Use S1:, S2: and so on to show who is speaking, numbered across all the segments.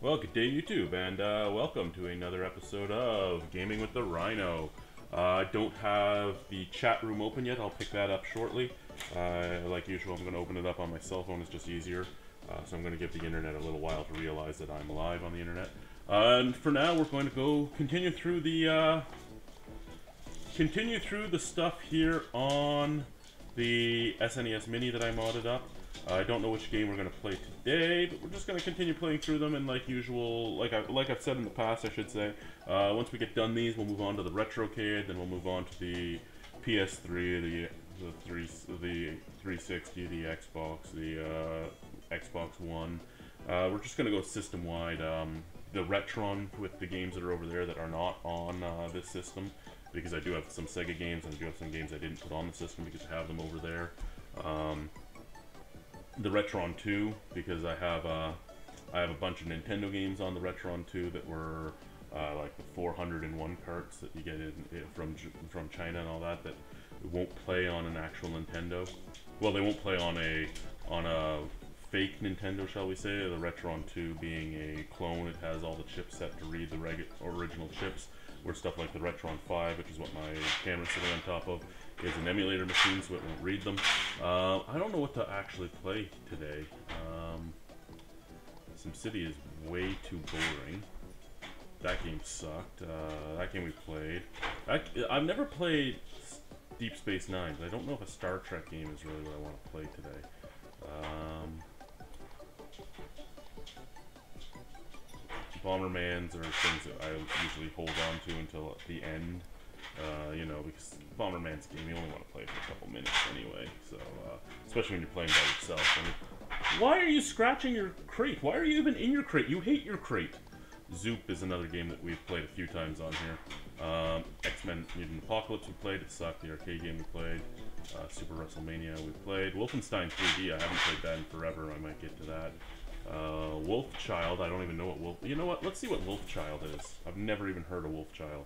S1: Well, good day YouTube, and welcome to another episode of Gaming with the Rhino. I don't have the chat room open yet. I'll pick that up shortly. Like usual, I'm going to open it up on my cell phone. It's just easier. So I'm going to give the internet a little while to realize that I'm live on the internet. And for now, we're going to go continue through the stuff here on the SNES Mini that I modded up. I don't know which game we're going to play today, but we're just going to continue playing through them, and like usual, like I've said in the past, I should say, once we get done these, we'll move on to the Retrocade, then we'll move on to the PS3, the 360, the Xbox, the Xbox One. We're just going to go system-wide. The Retron with the games that are over there that are not on this system, because I do have some Sega games, and I do have some games I didn't put on the system because I have them over there. The Retron 2, because I have a bunch of Nintendo games on the Retron 2 that were like the 401 carts that you get from China and all that won't play on an actual Nintendo. Well, they won't play on a fake Nintendo, shall we say. The Retron 2 being a clone, it has all the chips set to read the original chips, where stuff like the Retron 5, which is what my camera's sitting on top of, is an emulator machine, so it won't read them. I don't know what to actually play today. SimCity is way too boring. That game sucked. That game we played. I've never played Deep Space Nine, but I don't know if a Star Trek game is really what I want to play today. Bombermans are things that I usually hold on to until the end. You know, because Bomberman's game, you only want to play for a couple minutes anyway, so, especially when you're playing by yourself. Why are you scratching your crate? Why are you even in your crate? You hate your crate. Zoop is another game that we've played a few times on here. X-Men Mutant Apocalypse we played, it sucked. The arcade game we played. Super WrestleMania we played. Wolfenstein 3D, I haven't played that in forever, I might get to that. Wolfchild, I don't even know what Wolf... You know what, let's see what Wolfchild is. I've never even heard of Wolfchild.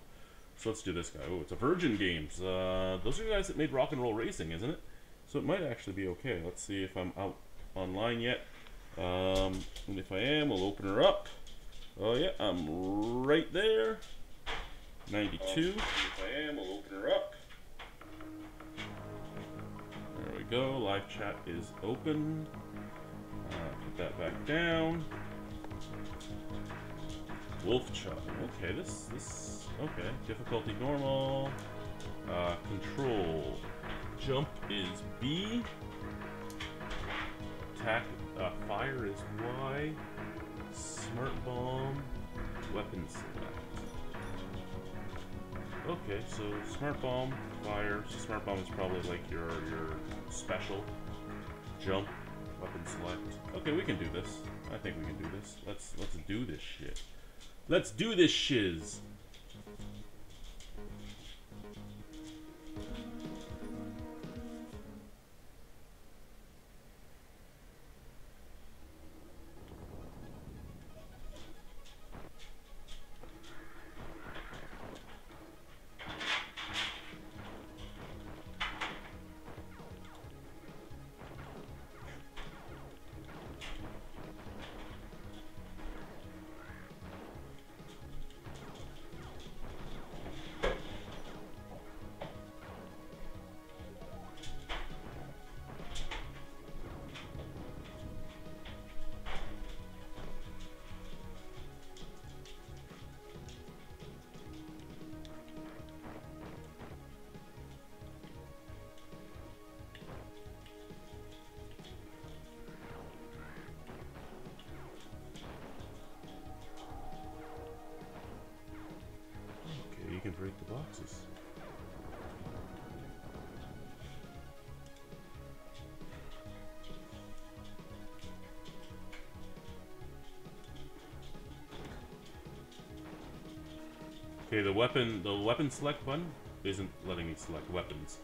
S1: So let's do this guy. Oh, it's a Virgin Games. Those are the guys that made Rock and Roll Racing, isn't it? So it might actually be okay. Let's see if I'm out online yet. And if I am, we'll open her up. Oh yeah, I'm right there. 92. If I am, we'll open her up. There we go. Live chat is open. Put that back down. Wolfchild. Okay, okay. Difficulty normal. Control. Jump is B. Attack. Fire is Y. Smart bomb. Weapon select. Okay, so smart bomb, fire. So smart bomb is probably like your special. Jump. Weapon select. Okay, we can do this. I think we can do this. Let's do this shit. Let's do this shiz. You can break the boxes. Okay, the weapon select button isn't letting me select weapons.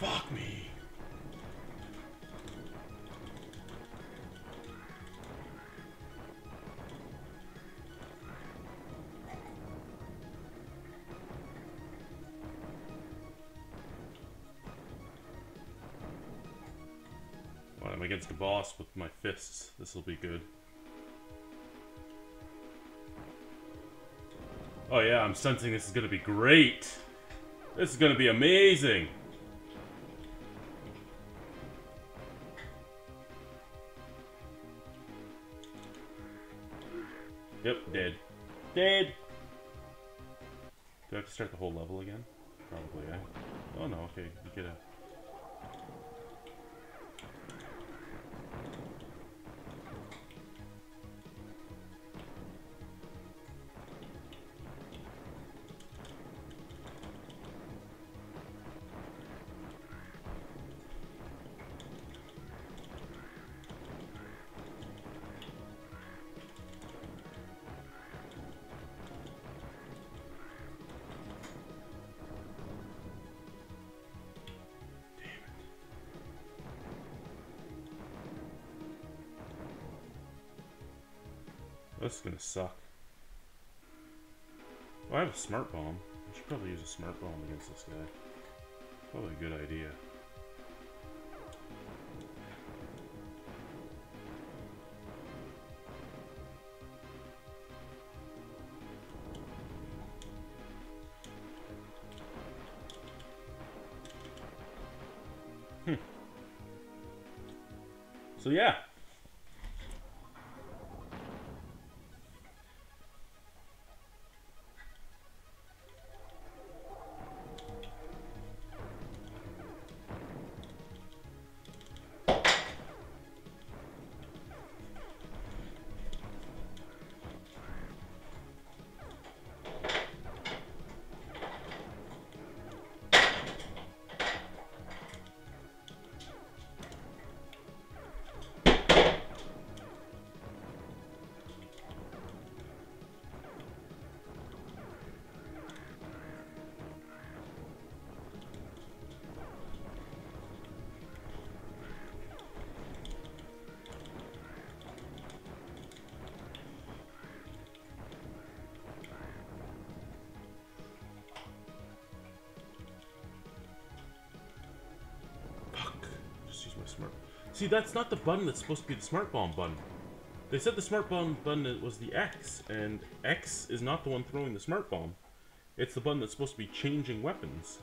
S1: Fuck me. Well, I'm against a boss with my fists. This will be good. Oh yeah, I'm sensing this is gonna be great. This is gonna be amazing. Yep, dead. Dead! Do I have to start the whole level again? Probably, eh? Oh no, okay, you get a... This is gonna suck. Well, I have a smart bomb. I should probably use a smart bomb against this guy. Probably a good idea. So yeah. See, that's not the button that's supposed to be the smart bomb button. They said the smart bomb button was the X, and X is not the one throwing the smart bomb. It's the button that's supposed to be changing weapons.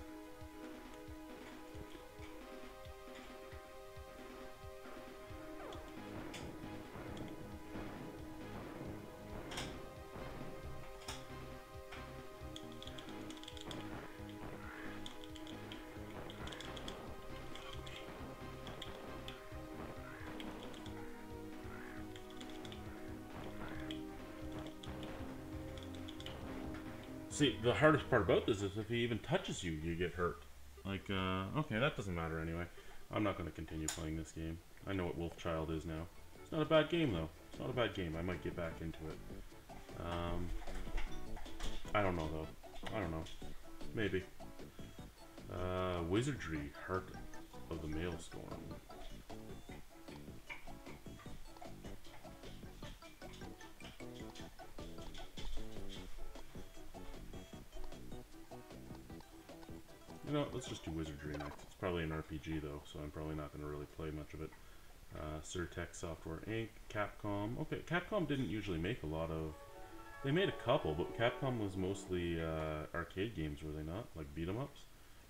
S1: See, the hardest part about this is if he even touches you, you get hurt. Like, okay, that doesn't matter anyway. I'm not going to continue playing this game. I know what Wolfchild is now. It's not a bad game, though. It's not a bad game. I might get back into it. I don't know, though. I don't know. Maybe. Wizardry, Heart of the Maelstrom. You know, let's just do Wizardry next. It's probably an RPG though, so I'm probably not going to really play much of it. Surtech Software Inc., Capcom. Okay, Capcom didn't usually make a lot of... They made a couple, but Capcom was mostly arcade games, were they not? Like beat-em-ups?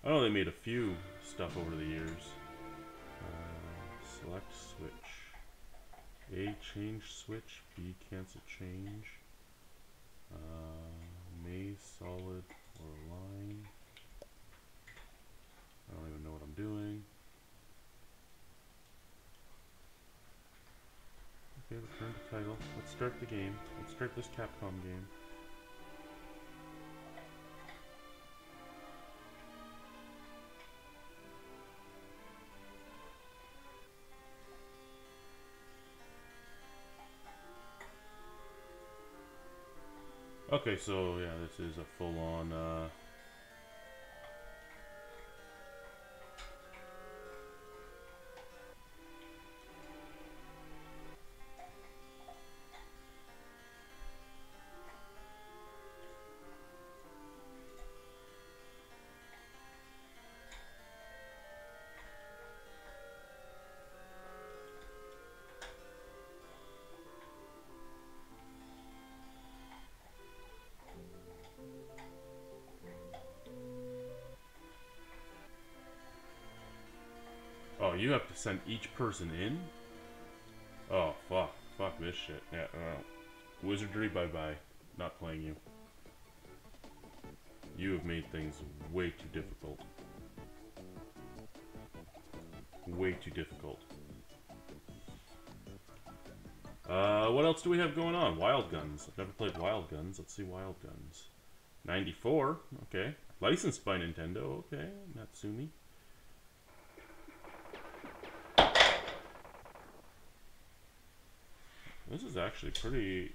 S1: I know they made a few stuff over the years. Select switch. A, change switch. B, cancel change. Maze, solid, or line. I don't even know what I'm doing. Okay, return to title. Let's start the game. Let's start this Capcom game. Okay, so yeah, this is a full-on Oh, you have to send each person in? Oh, fuck. Fuck this shit. Yeah, Wizardry, bye-bye. Not playing you. You have made things way too difficult. Way too difficult. What else do we have going on? Wild Guns. I've never played Wild Guns. Let's see Wild Guns. 94. Okay. Licensed by Nintendo. Okay. Natsumi. This is actually pretty...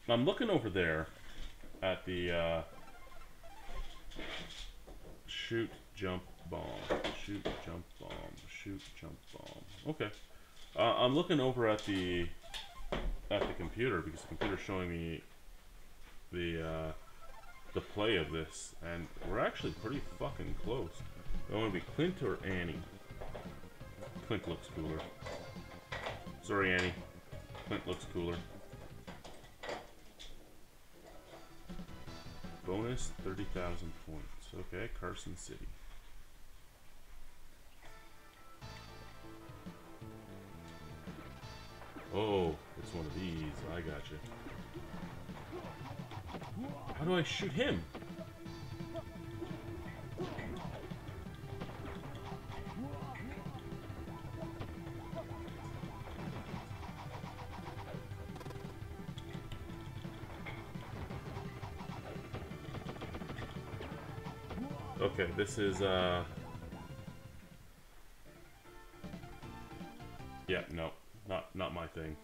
S1: I'm looking over there at the shoot, jump, bomb. Shoot, jump, bomb. Shoot, jump, bomb. Okay. I'm looking over at the computer because the computer's showing me the play of this, and we're actually pretty fucking close. I want to be Clint or Annie. Clint looks cooler. Sorry, Annie. Clint looks cooler. Bonus 30,000 points. Okay, Carson City. Oh, it's one of these. I gotcha. How do I shoot him? Okay, this is, yeah, no. Not my thing.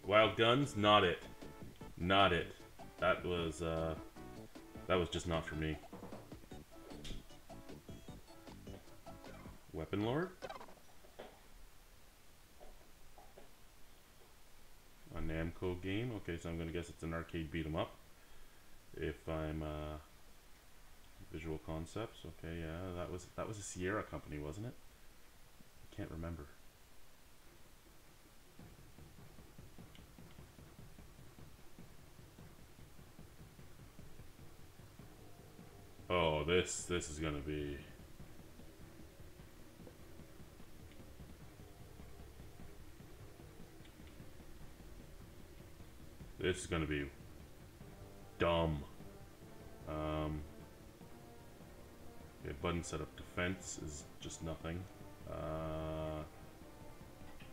S1: Wild Guns? Not it. Not it. That was just not for me. Weapon Lord? A Namco game? Okay, so I'm gonna guess it's an arcade beat 'em up. If I'm, Visual Concepts, okay, yeah, that was a Sierra company, wasn't it? I can't remember. Oh, this is gonna be... This is gonna be dumb. Okay, button setup defense is just nothing.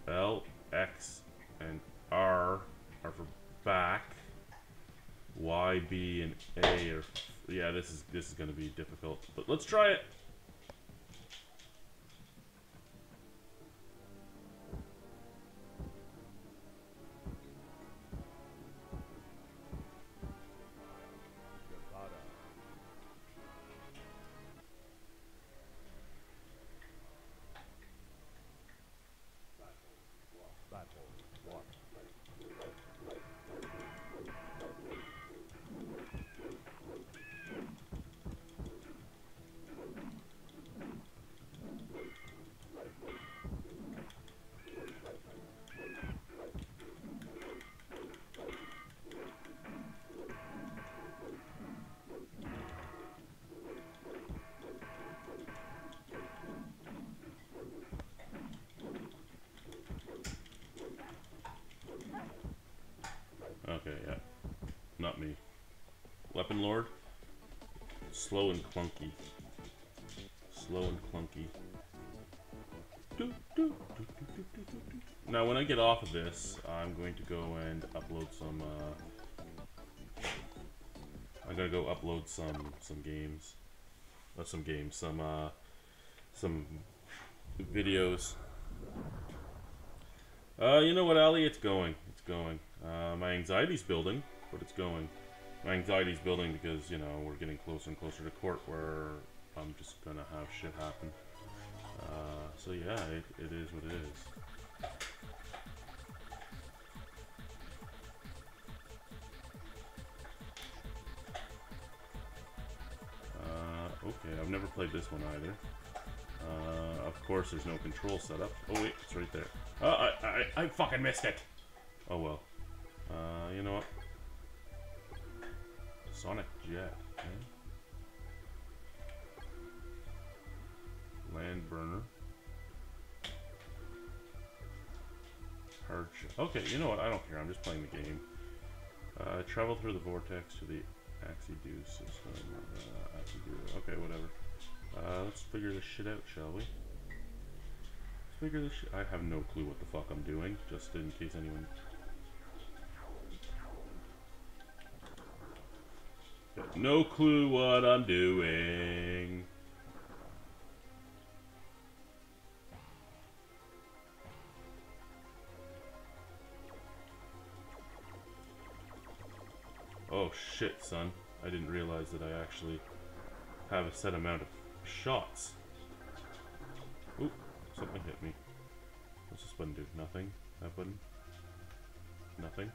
S1: L, X, and R are for back. Y, B, and A are... Yeah, this is gonna be difficult. But let's try it! Okay, yeah. Not me. Weapon Lord. Slow and clunky. Slow and clunky. Now, when I get off of this, I'm going to go and upload some, I'm gonna go upload some games. Some videos. You know what, Ali? It's going. It's going. My anxiety's building, but it's going. My anxiety's building because, you know, we're getting closer and closer to court where I'm just gonna have shit happen. So yeah, it is what it is. Okay, I've never played this one either. Of course, there's no control setup. Oh wait, it's right there. I fucking missed it! Oh well. You know what? Sonic Jet. Okay. Land burner. Hard shell. Okay, you know what? I don't care. I'm just playing the game. Travel through the vortex to the Axie-Doo system. Axie-Doo. Okay, whatever. Let's figure this shit out, shall we? Let's figure this shit. I have no clue what the fuck I'm doing, just in case anyone. Got no clue what I'm doing. Oh shit, son. I didn't realize that I actually have a set amount of shots. Oop, something hit me. What's this button do? Nothing. That button? Nothing.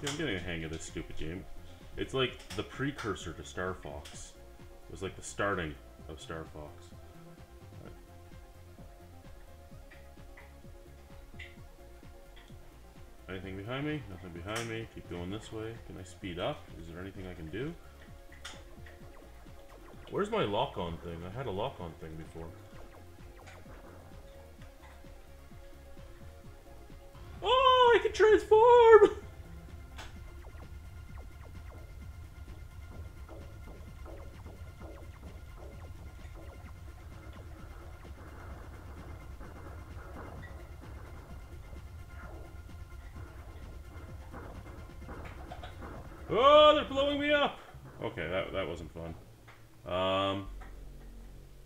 S1: Yeah, I'm getting a hang of this stupid game. It's like the precursor to Star Fox. It was like the starting of Star Fox. Right. Anything behind me? Nothing behind me. Keep going this way. Can I speed up? Is there anything I can do? Where's my lock-on thing? I had a lock-on thing before. Oh, I can transform! Oh, they're blowing me up! Okay, that wasn't fun.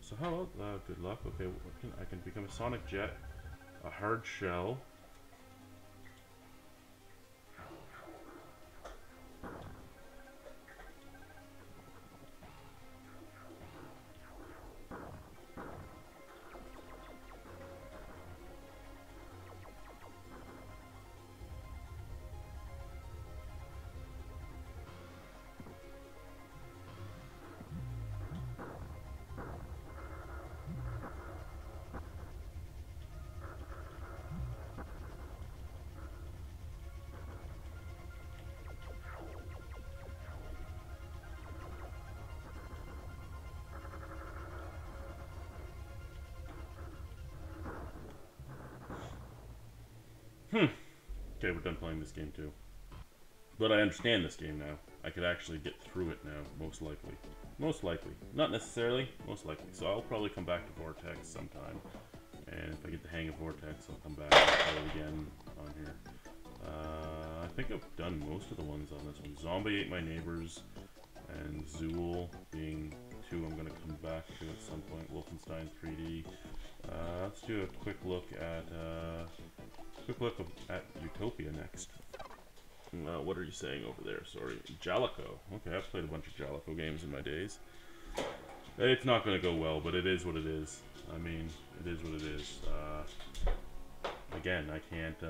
S1: So how about good luck. Okay, I can become a sonic jet, a hard shell. Okay, we're done playing this game too. But I understand this game now. I could actually get through it now, most likely. Most likely. Not necessarily, most likely. So I'll probably come back to Vortex sometime. And if I get the hang of Vortex, I'll come back and play it again on here. I think I've done most of the ones on this one. Zombie Ate My Neighbors, and Zool being two I'm going to come back to at some point. Wolfenstein 3D. Let's do a quick look at Utopia next. What are you saying over there? Sorry. Jalico. Okay, I've played a bunch of Jalico games in my days. It's not going to go well, but it is what it is. I mean, it is what it is. Again, I can't...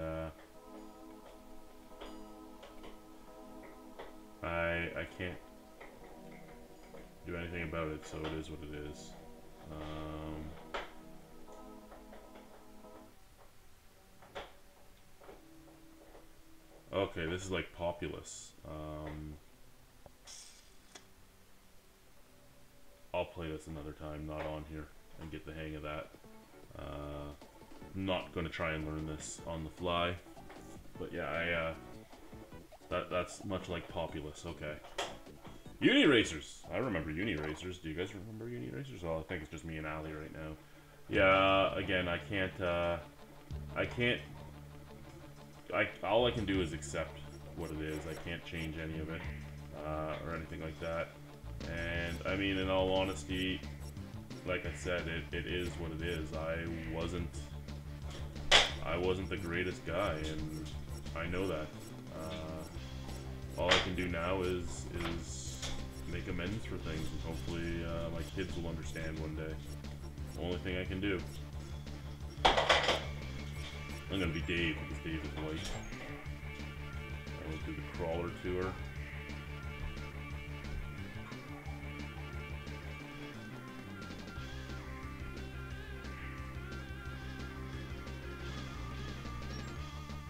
S1: I can't do anything about it, so it is what it is. Okay, this is like Populous. I'll play this another time, not on here, and get the hang of that. Not going to try and learn this on the fly, but yeah, that's much like Populous. Okay, Uni Racers. I remember Uni Racers. Do you guys remember Uni Racers? Oh, I think it's just me and Ali right now. Yeah, again, I can't. All I can do is accept what it is. I can't change any of it or anything like that. And I mean, in all honesty, like I said, it is what it is. I wasn't the greatest guy, and I know that. All I can do now is make amends for things, and hopefully my kids will understand one day. Only thing I can do. I'm gonna be Dave because Dave is white. I will do the crawler tour.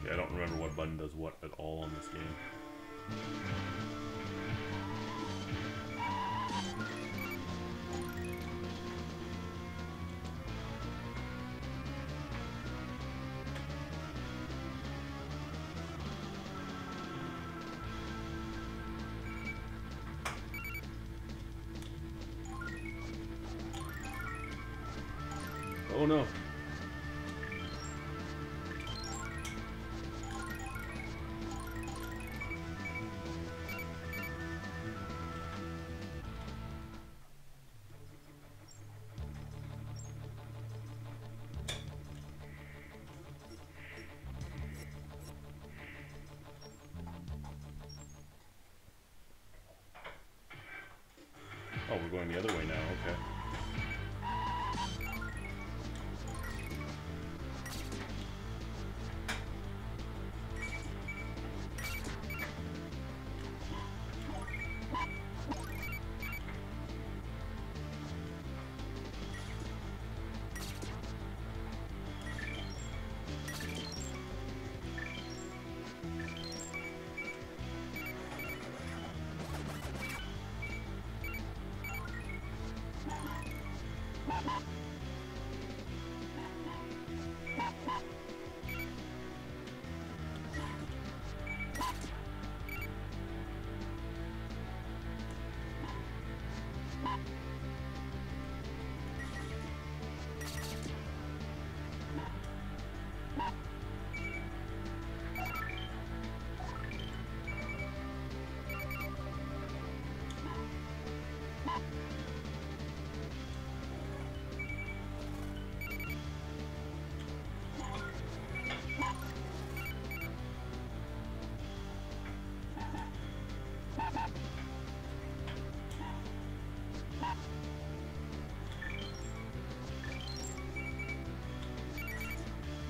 S1: Yeah, I don't remember what button does what at all on this game. Oh no. Oh, we're going the other way now, okay.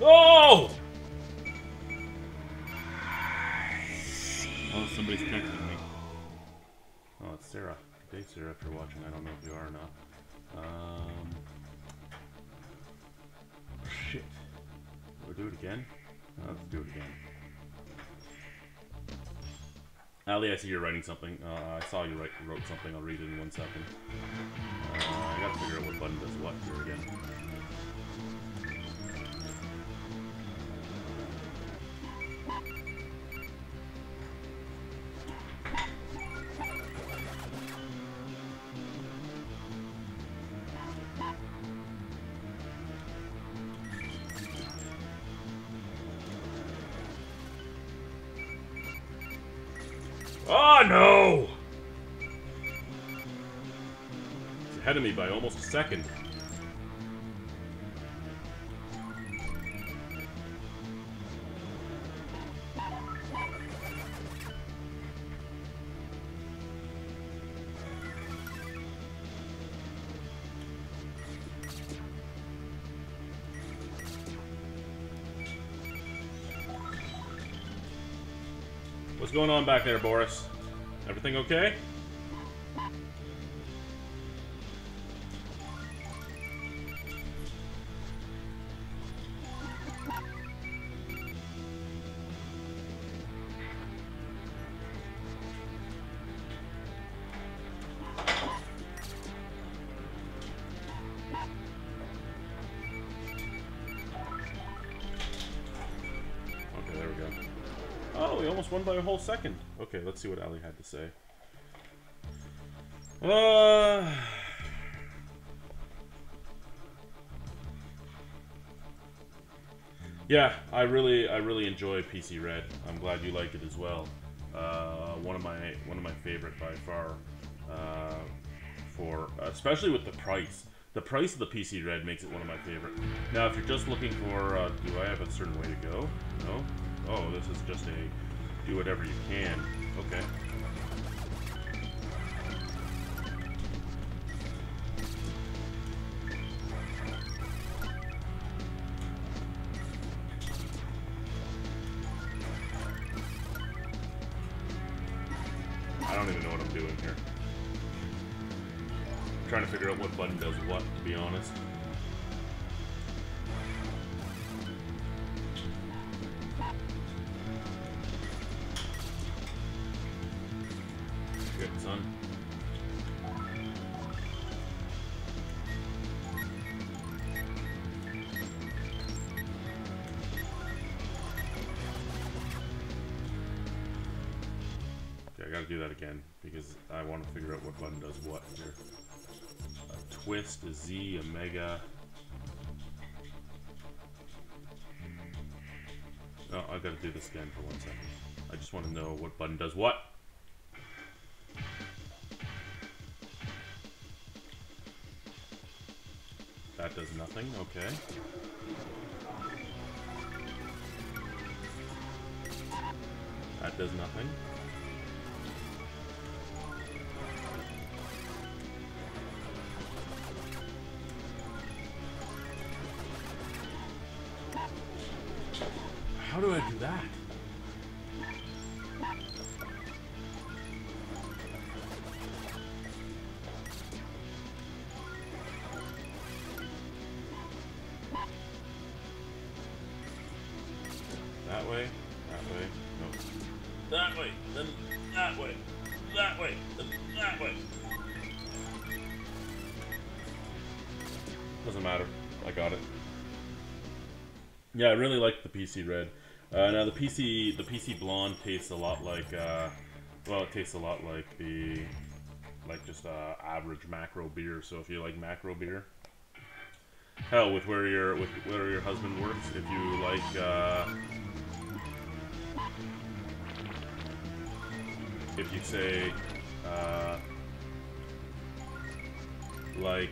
S1: Oh! Oh, somebody's texting me. Oh, it's Sarah. Good day, Sarah, if you're watching. I don't know if you are or not. Shit. Do we do it again? Let's do it again. Ali, I see you're writing something. I saw you wrote something. I'll read it in 1 second. I gotta figure out what button does what here again. Oh no! It's ahead of me by almost a second. What's going on back there, Boris? Everything okay? Okay, there we go. Oh, we almost won by a whole second. Okay, let's see what Ali had to say. Yeah, I really enjoy PC Red. I'm glad you like it as well. One of my favorite by far for, especially with the price. The price of the PC Red makes it one of my favorite. Now, if you're just looking for, do I have a certain way to go? No? Oh, this is just a do whatever you can. Okay. I don't even know what I'm doing here. I'm trying to figure out what button does what, to be honest. Good, son. Okay, I gotta do that again, because I want to figure out what button does what here. A twist, a Z, a mega. Oh, I gotta do this again for 1 second. I just want to know what button does what. That does nothing, okay. That does nothing. How do I do that? That way, no. That way, then that way, that way, then that way. Doesn't matter, I got it. Yeah, I really like the PC Red. Now the PC Blonde tastes a lot like, well, it tastes a lot like just average macro beer. So if you like macro beer, hell, with where your husband works, if you like, if you say, like.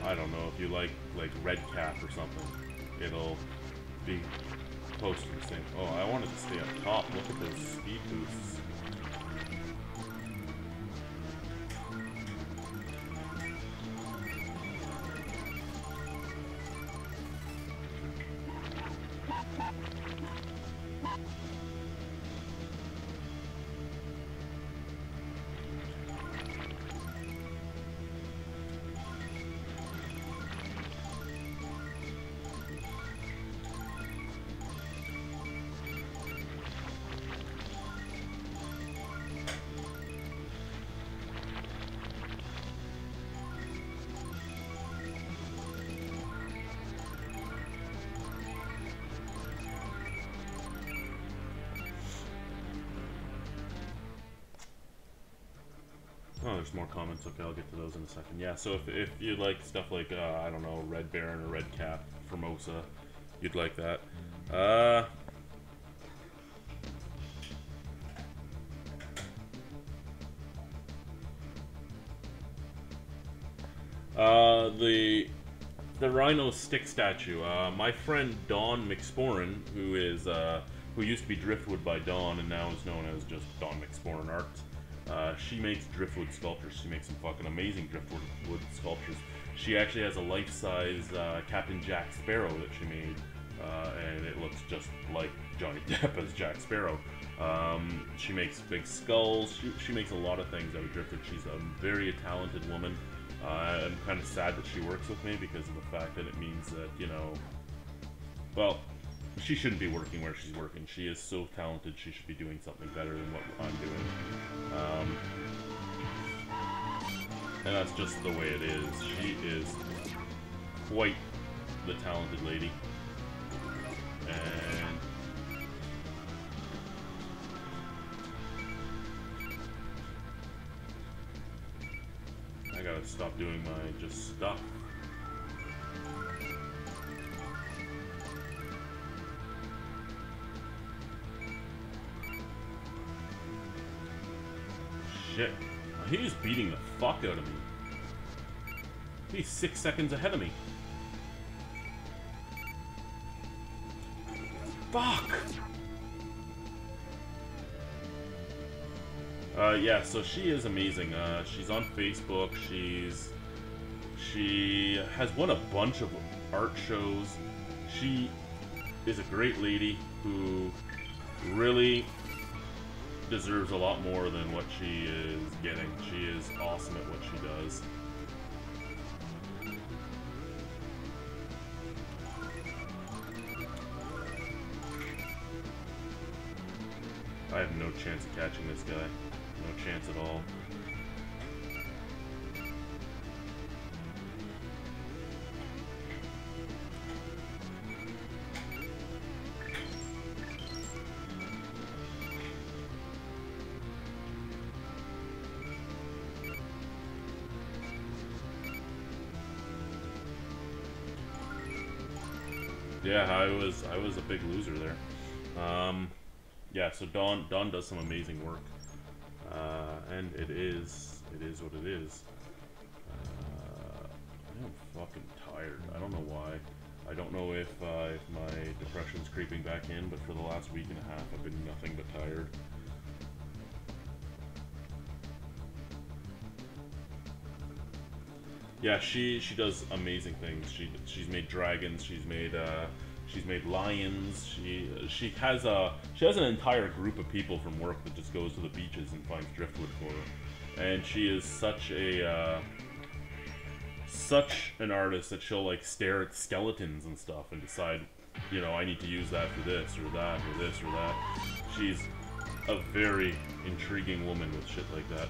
S1: I don't know, if you like Red Cap or something, it'll be close to the same. Oh, I wanted to stay up top. Look at those speed boosts. Oh, there's more comments. Okay, I'll get to those in a second. Yeah, so if you like stuff like, I don't know, Red Baron or Red Cap, Formosa, you'd like that. The Rhino stick statue. My friend Dawn McSporin, who used to be Driftwood by Dawn and now is known as just Dawn McSporin Art. She makes driftwood sculptures. She makes some fucking amazing driftwood sculptures. She actually has a life-size Captain Jack Sparrow that she made, and it looks just like Johnny Depp as Jack Sparrow. She makes big skulls. She makes a lot of things out of driftwood. She's a very talented woman. I'm kind of sad that she works with me because of the fact that it means that, you know, well, she shouldn't be working where she's working. She is so talented, she should be doing something better than what I'm doing. And that's just the way it is. She is quite the talented lady. And I gotta stop doing my just stuff. shit. He's beating the fuck out of me. He's 6 seconds ahead of me. Fuck! Yeah, so she is amazing. She's on Facebook. She has won a bunch of art shows. She is a great lady who really deserves a lot more than what she is getting. She is awesome at what she does. I have no chance of catching this guy. No chance at all. Yeah, I was a big loser there. Yeah, so Dawn does some amazing work, and it is what it is. I am fucking tired. I don't know why. I don't know if my depression's creeping back in, but for the last week and a half, I've been nothing but tired. Yeah, she does amazing things. She's made dragons. She's made lions. She has an entire group of people from work that just goes to the beaches and finds driftwood for her. And she is such an artist that she'll like stare at skeletons and stuff and decide, you know, I need to use that for this or that or this or that. She's a very intriguing woman with shit like that.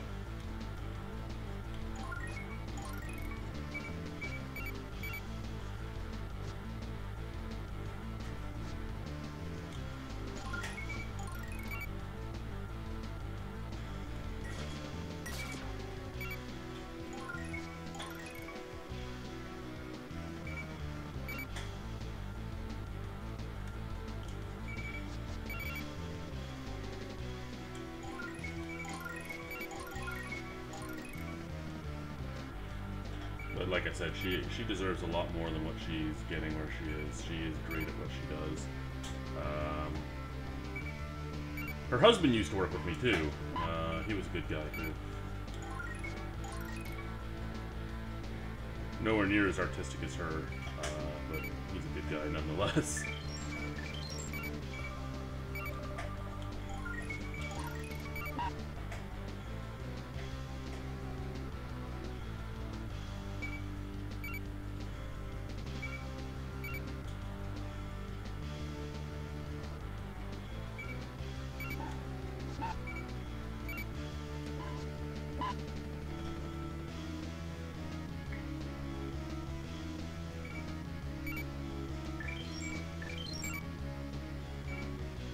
S1: But like I said, she deserves a lot more than what she's getting where she is. She is great at what she does. Her husband used to work with me too. He was a good guy too. Nowhere near as artistic as her, but he's a good guy nonetheless.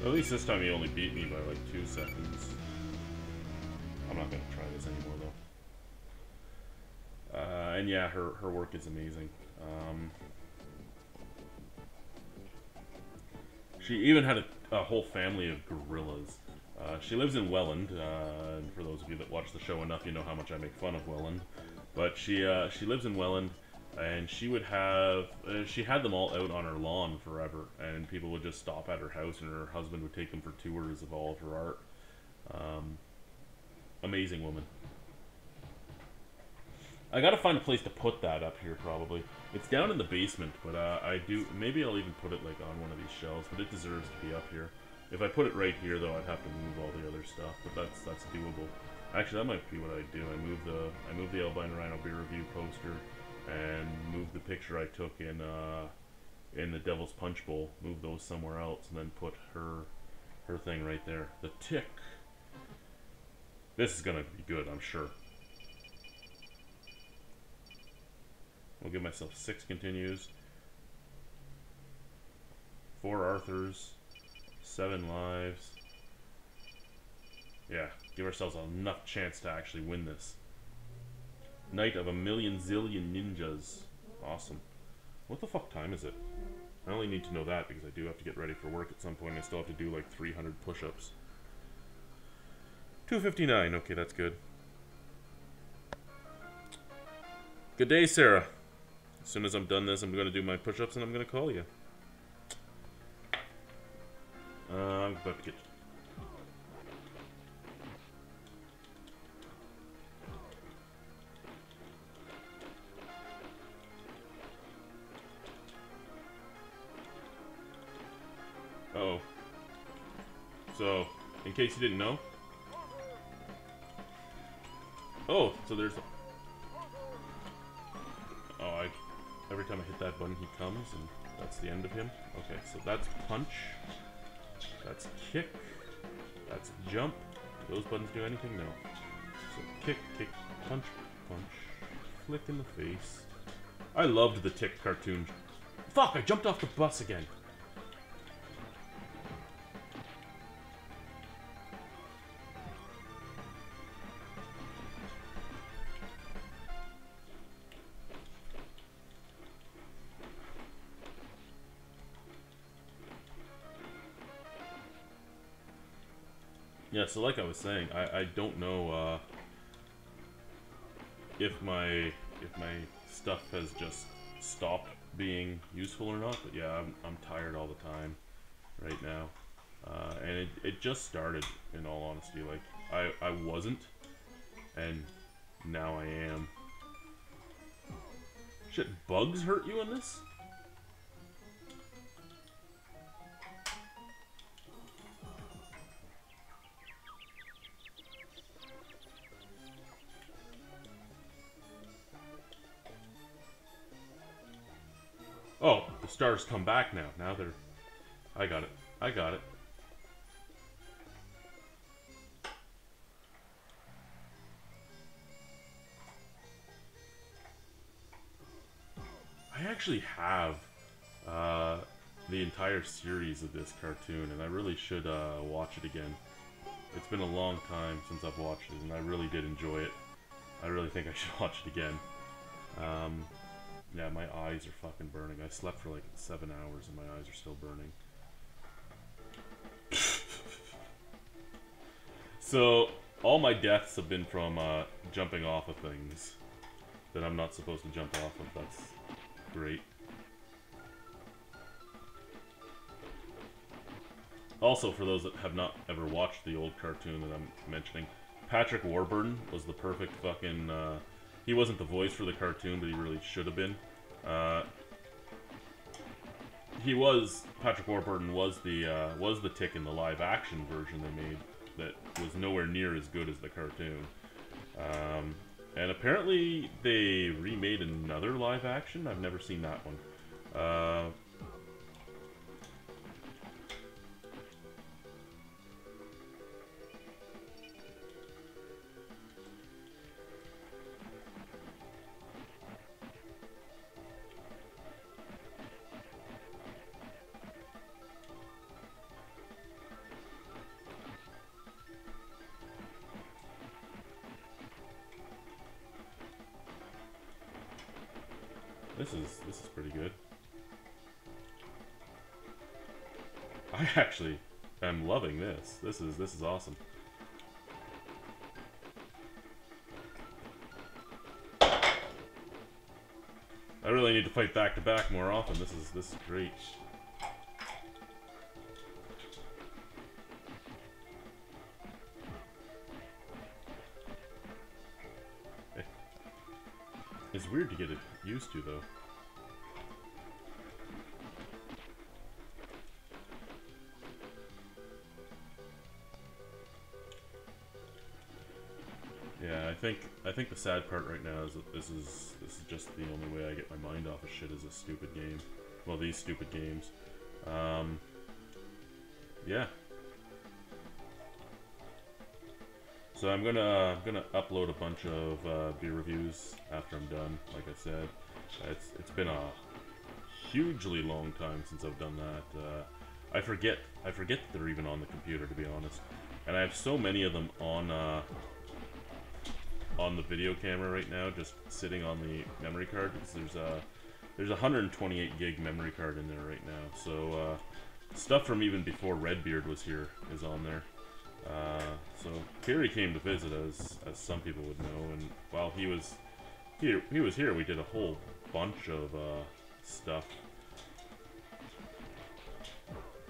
S1: At least this time he only beat me by like 2 seconds. I'm not gonna try this anymore though. And yeah, her work is amazing. She even had a whole family of gorillas. She lives in Welland, and for those of you that watch the show enough, you know how much I make fun of Welland. But she lives in Welland, and she would have she had them all out on her lawn forever, and people would just stop at her house, and her husband would take them for tours of all of her art. Amazing woman. I gotta find a place to put that up here, probably. It's down in the basement, but maybe I'll even put it like on one of these shelves, but it deserves to be up here. If I put it right here, though, I'd have to move all the other stuff, but that's doable. Actually, that might be what I do. I move the Albino Rhino beer review poster, and move the picture I took in the Devil's Punch Bowl. Move those somewhere else, and then put her thing right there. The Tick. This is gonna be good, I'm sure. I'll give myself 6 continues, 4 Arthurs, 7 lives. Yeah, give ourselves enough chance to actually win this. Night of a Million Zillion Ninjas. Awesome. What the fuck time is it? I only need to know that because I do have to get ready for work at some point. I still have to do like 300 push-ups. 2:59. Okay, that's good. Good day, Sarah. As soon as I'm done this, I'm going to do my push-ups and I'm going to call you. I'm about to get... Uh-oh. So, in case you didn't know... Oh, so there's... Oh, every time I hit that button, he comes, and that's the end of him. Okay, so that's punch. That's kick. That's jump. Do those buttons do anything? No. So kick, kick, punch, punch. Flick in the face. I loved the Tick cartoon. Fuck, I jumped off the bus again. Yeah, so like I was saying, I don't know if my stuff has just stopped being useful or not, but yeah, I'm tired all the time right now. And it just started, in all honesty. Like, I wasn't, and now I am. Shit, bugs hurt you in this? Oh, the stars come back now. Now they're... I got it. I got it. I actually have the entire series of this cartoon, and I really should watch it again. It's been a long time since I've watched it, and I really did enjoy it. I really think I should watch it again. Yeah, my eyes are fucking burning. I slept for like 7 hours and my eyes are still burning. So, all my deaths have been from jumping off of things that I'm not supposed to jump off of. That's great. Also, for those that have not ever watched the old cartoon that I'm mentioning, Patrick Warburton was the perfect fucking... he wasn't the voice for the cartoon, but he really should have been. Patrick Warburton was the Tick in the live-action version they made that was nowhere near as good as the cartoon. And apparently they remade another live-action. I've never seen that one. This is pretty good. I actually am loving this. This is awesome. I really need to fight back to back more often. This is great. It's weird to get it used to, though. Yeah, I think the sad part right now is that this is just the only way I get my mind off of shit is a stupid game. Well, these stupid games. Yeah. So I'm gonna upload a bunch of beer reviews after I'm done. Like I said, it's been a hugely long time since I've done that. I forget that they're even on the computer, to be honest. And I have so many of them on the video camera right now, just sitting on the memory card, because there's a 128 gig memory card in there right now. So stuff from even before Redbeard was here is on there. So Kerry came to visit, as some people would know, and while he was he was here, we did a whole bunch of stuff.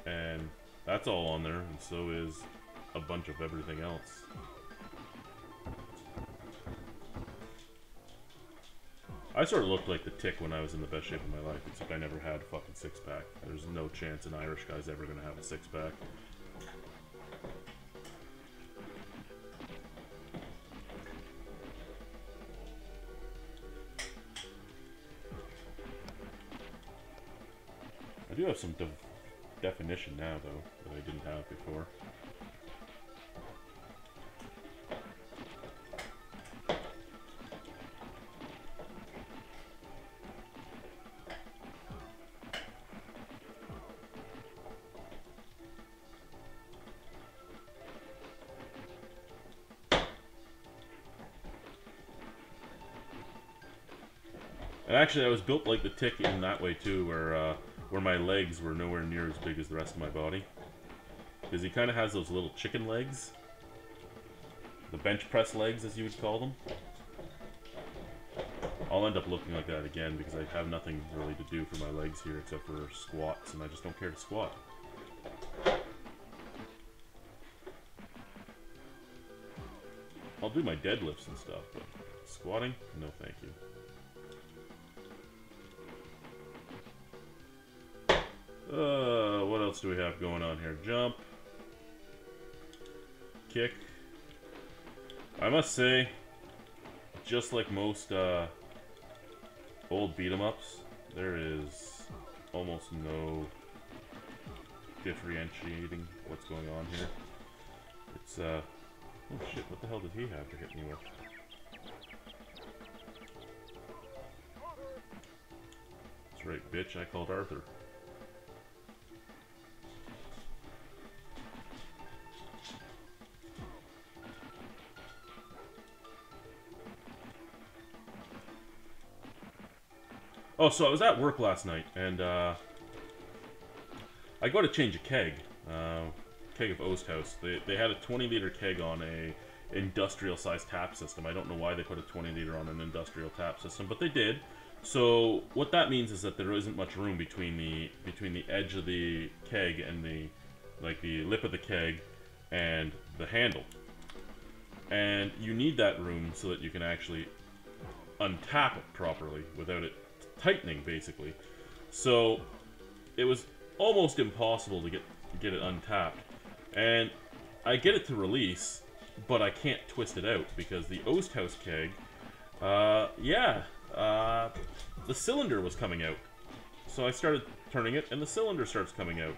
S1: And that's all on there, and so is a bunch of everything else. I sort of looked like the Tick when I was in the best shape of my life, except I never had a fucking six-pack. There's no chance an Irish guy's ever gonna have a six-pack. I do have some definition now, though, that I didn't have before. And actually, I was built like the Tick in that way too, where my legs were nowhere near as big as the rest of my body. Because he kind of has those little chicken legs. The bench press legs, as you would call them. I'll end up looking like that again, because I have nothing really to do for my legs here except for squats, and I just don't care to squat. I'll do my deadlifts and stuff, but squatting? No thank you. What else do we have going on here? Jump. Kick. I must say, just like most old beat-em-ups, there is almost no differentiating what's going on here. It's, oh shit, what the hell did he have to hit me with? That's right, bitch, I called Arthur. Oh, so I was at work last night, and I got to change a keg. Keg of Osthouse. They had a 20-liter keg on a industrial-sized tap system. I don't know why they put a 20-liter on an industrial tap system, but they did. So what that means is that there isn't much room between the edge of the keg and the lip of the keg and the handle. And you need that room so that you can actually untap it properly without it tightening, basically. So it was almost impossible to get it untapped, and I get it to release, but I can't twist it out because the Osthouse keg, the cylinder was coming out. So I started turning it, and the cylinder starts coming out.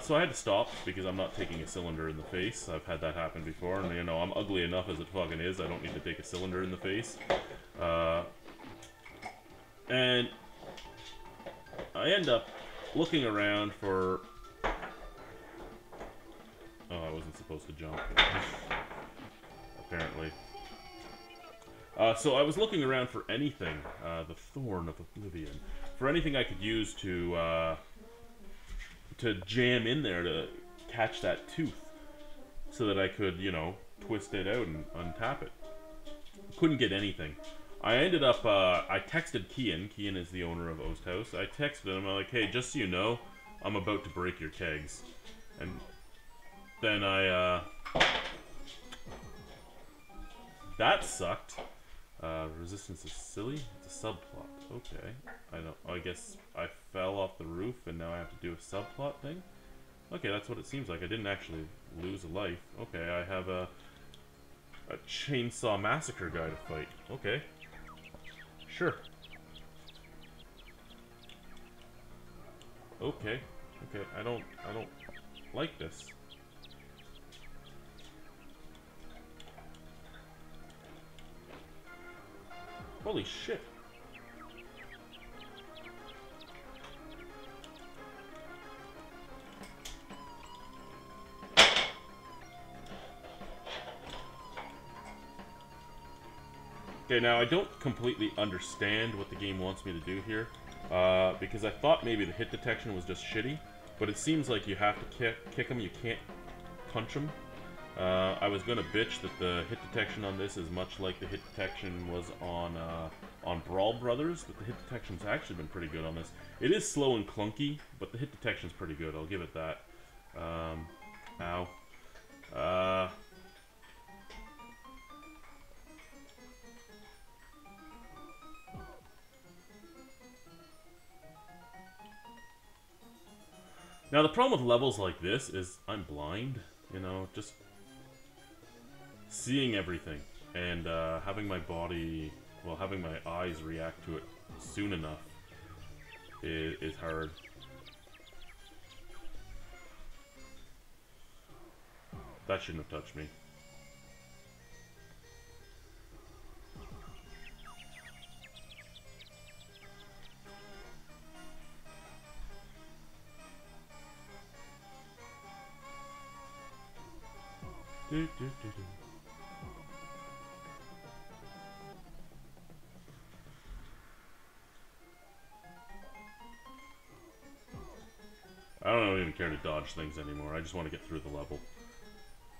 S1: So I had to stop because I'm not taking a cylinder in the face. I've had that happen before, and you know, I'm ugly enough as it fucking is. I don't need to take a cylinder in the face. And I end up looking around for... Oh, I wasn't supposed to jump. Apparently. So I was looking around for anything, the Thorn of Oblivion, for anything I could use to jam in there to catch that tooth, so that I could, you know, twist it out and untap it. Couldn't get anything. I ended up, I texted Kian. Kian is the owner of Osthouse. I texted him, I'm like, hey, just so you know, I'm about to break your kegs. And then that sucked. Resistance is silly? It's a subplot. Okay. I guess I fell off the roof and now I have to do a subplot thing? Okay, that's what it seems like. I didn't actually lose a life. Okay, I have a chainsaw massacre guy to fight. Okay. Sure. Okay. Okay, I don't like this. Holy shit. Okay, now I don't completely understand what the game wants me to do here, because I thought maybe the hit detection was just shitty, but it seems like you have to kick them, you can't punch them. I was gonna bitch that the hit detection on this is much like the hit detection was on Brawl Brothers, but the hit detection's actually been pretty good on this. It is slow and clunky, but the hit detection's pretty good. I'll give it that. Ow. Now the problem with levels like this is I'm blind, you know, just seeing everything and having my body, well, having my eyes react to it soon enough is hard. That shouldn't have touched me. I don't even care to dodge things anymore. I just want to get through the level.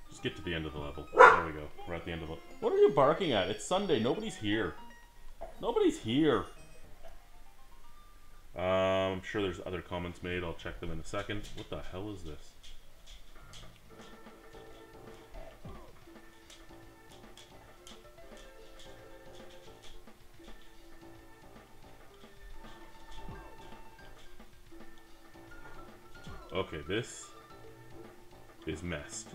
S1: Just get to the end of the level. There we go. We're at the end of the... What are you barking at? It's Sunday. Nobody's here. Nobody's here. I'm sure there's other comments made. I'll check them in a second. What the hell is this? Okay, this is messed.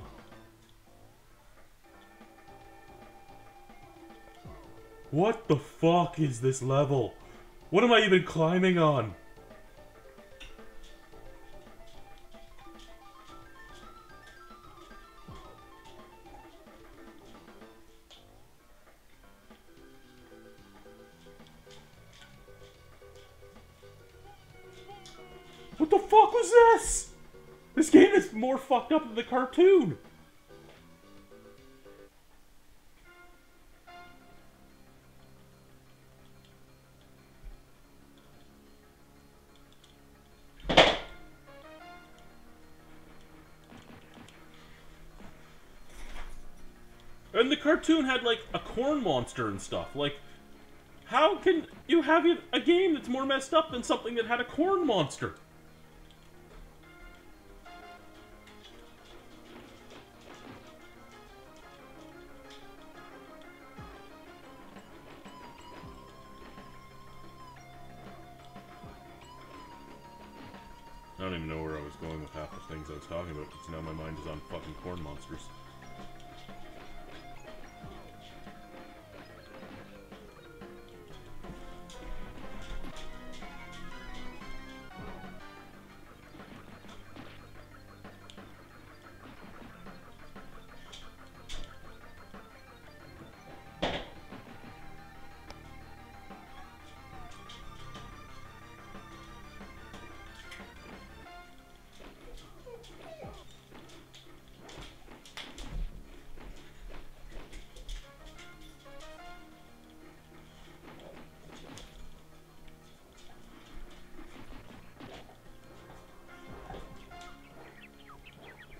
S1: What the fuck is this level? What am I even climbing on? What the fuck was this? This game is more fucked up than the cartoon. And the cartoon had, like, a corn monster and stuff. Like, how can you have a game that's more messed up than something that had a corn monster? I don't even know where I was going with half the things I was talking about, because now my mind is on fucking corn monsters.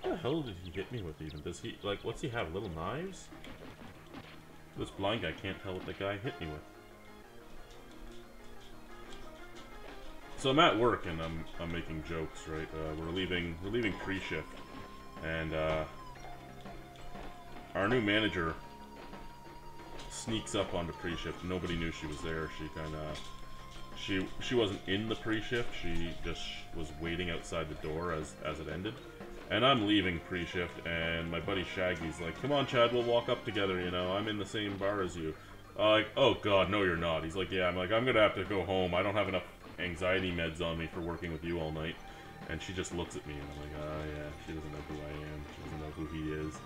S1: What the hell did he hit me with even? Does he, like, what's he have, little knives? This blind guy can't tell what the guy hit me with. So I'm at work and I'm making jokes, right? We're leaving pre-shift, and our new manager sneaks up onto pre-shift. Nobody knew she was there. She kind of she wasn't in the pre-shift. She just was waiting outside the door as it ended. And I'm leaving pre-shift, and my buddy Shaggy's like, "Come on, Chad, we'll walk up together. You know, I'm in the same bar as you." Like, "Oh God, no, you're not." He's like, "Yeah." I'm like, "I'm gonna have to go home. I don't have enough anxiety meds on me for working with you all night." And she just looks at me, and I'm like, "Oh yeah, she doesn't know who I am. She doesn't know who he is."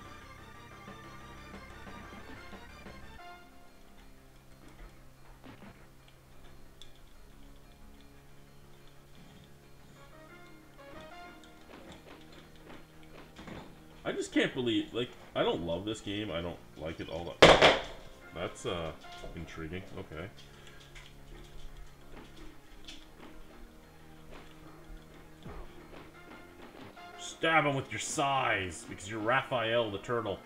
S1: I just can't believe, like, I don't love this game. I don't like it all that. That's intriguing. Okay. Stab him with your size, because you're Raphael the turtle.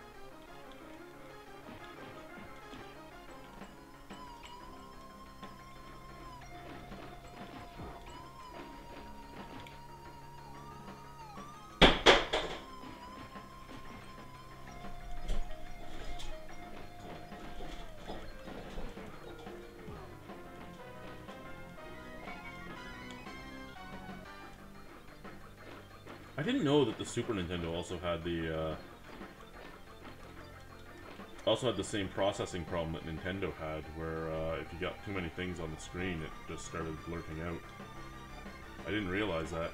S1: I didn't know that the Super Nintendo also had the same processing problem that Nintendo had, where if you got too many things on the screen, it just started blurting out. I didn't realize that.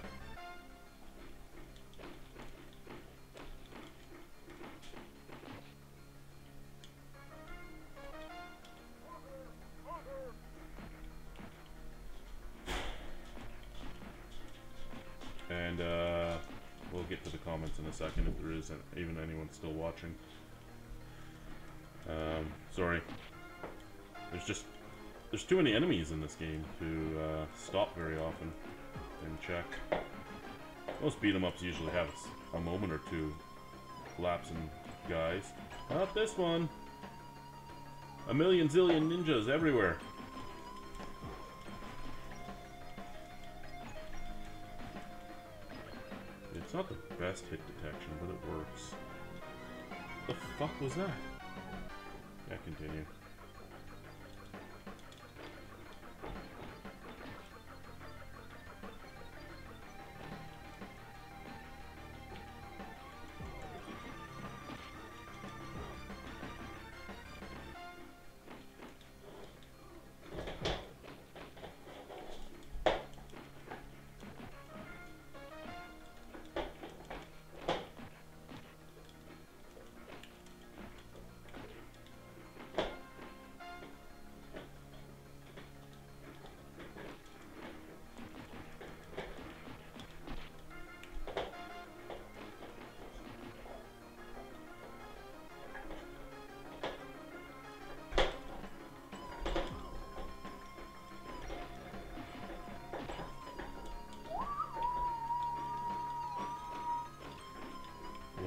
S1: And we'll get to the comments in a second if there is even anyone still watching. Sorry. There's too many enemies in this game to stop very often and check. Most beat 'em ups usually have a moment or two lapsing, guys. Not this one. A million zillion ninjas everywhere. It's not the best hit detection, but it works. The fuck was that? Yeah, continue.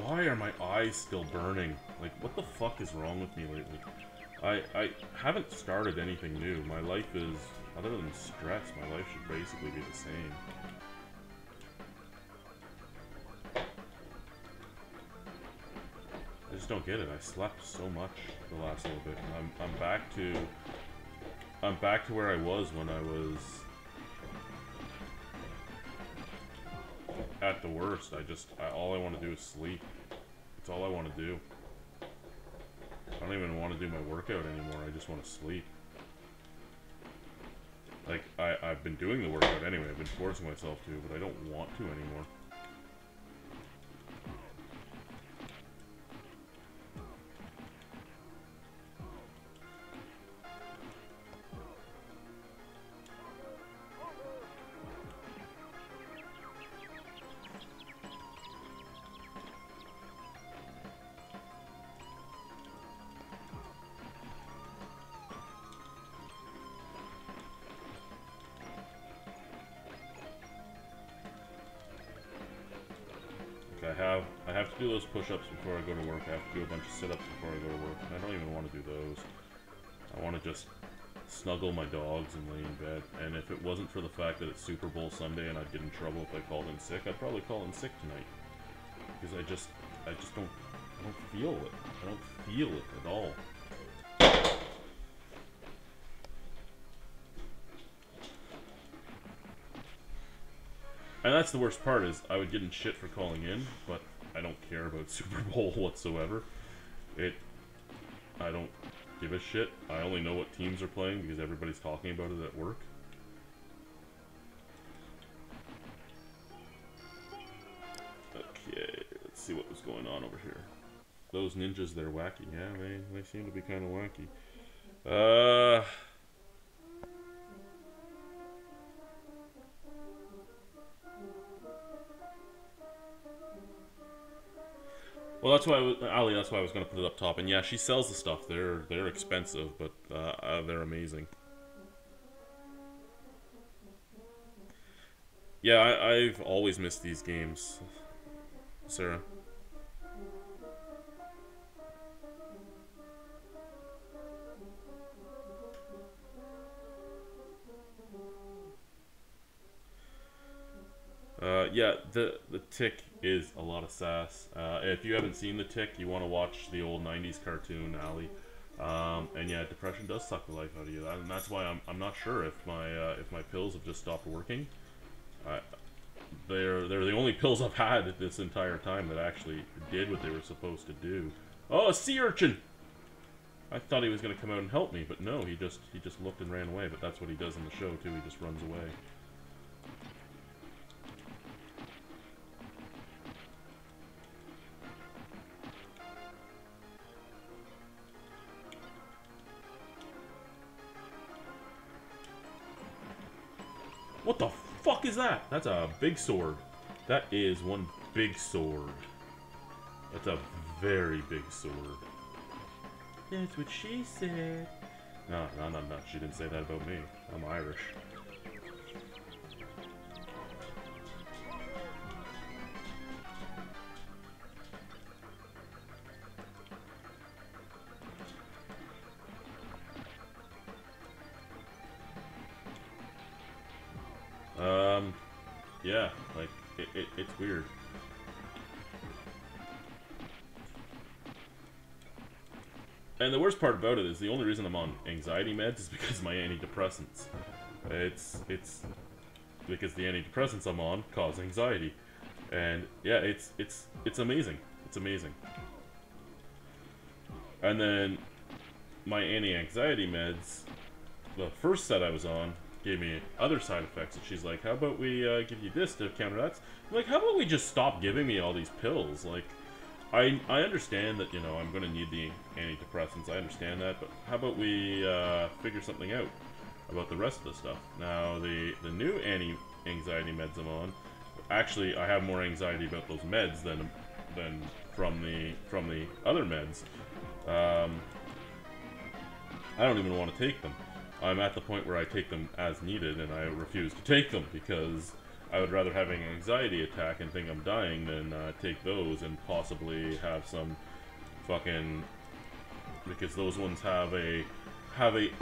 S1: Why are my eyes still burning? Like, what the fuck is wrong with me lately? I haven't started anything new. My life is, other than stress, my life should basically be the same. I just don't get it. I slept so much the last little bit, and I'm back to where I was when I was at the worst. All I want to do is sleep. That's all I want to do. I don't even want to do my workout anymore. I just want to sleep. Like, I've been doing the workout anyway. I've been forcing myself to, but I don't want to anymore. I have to do those push-ups before I go to work. I have to do a bunch of sit-ups before I go to work. And I don't even want to do those. I want to just snuggle my dogs and lay in bed. And if it wasn't for the fact that it's Super Bowl Sunday and I'd get in trouble if I called in sick, I'd probably call in sick tonight. Because I just don't feel it. I don't feel it at all. And that's the worst part, is I would get in shit for calling in, but I don't care about Super Bowl whatsoever. I don't give a shit. I only know what teams are playing because everybody's talking about it at work. Okay, let's see what was going on over here. Those ninjas, they're wacky. Yeah, they seem to be kind of wacky. Well, that's why Ali. That's why I was going to put it up top. And yeah, she sells the stuff. They're expensive, but they're amazing. Yeah, I've always missed these games. Sarah? Yeah, the Tick is a lot of sass. If you haven't seen the Tick, you want to watch the old '90s cartoon, Alley. And yeah, depression does suck the life out of you, and that's why I'm not sure if my pills have just stopped working. I, they're the only pills I've had this entire time that actually did what they were supposed to do. Oh, a sea urchin! I thought he was gonna come out and help me, but no, he just looked and ran away. But that's what he does in the show too. He just runs away. What the fuck is that? That's a big sword. That is one big sword. That's a very big sword. That's what she said. No. She didn't say that about me. I'm Irish. Yeah, like, it's weird. And the worst part about it is the only reason I'm on anxiety meds is because of my antidepressants. It's because the antidepressants I'm on cause anxiety. And yeah, it's amazing. It's amazing. And then my anti-anxiety meds, the first set I was on, gave me other side effects, and she's like, how about we give you this to counter that? I'm like, how about we just stop giving me all these pills? Like, I understand that, you know, I'm going to need the antidepressants, I understand that, but how about we figure something out about the rest of the stuff? Now, the new anti-anxiety meds I'm on, actually, I have more anxiety about those meds than from the other meds. I don't even want to take them. I'm at the point where I take them as needed, and I refuse to take them because I would rather have an anxiety attack and think I'm dying than take those and possibly have some fucking... because those ones have a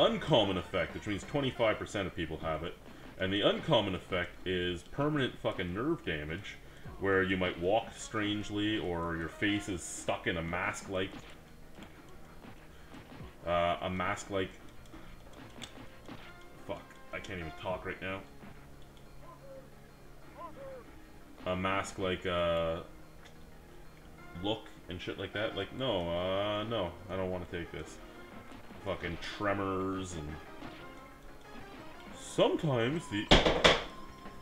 S1: uncommon effect, which means 25% of people have it, and the uncommon effect is permanent fucking nerve damage, where you might walk strangely or your face is stuck in a mask-like fuck, I can't even talk right now. A mask like look and shit like that. Like, no, no, I don't want to take this. Fucking tremors and sometimes the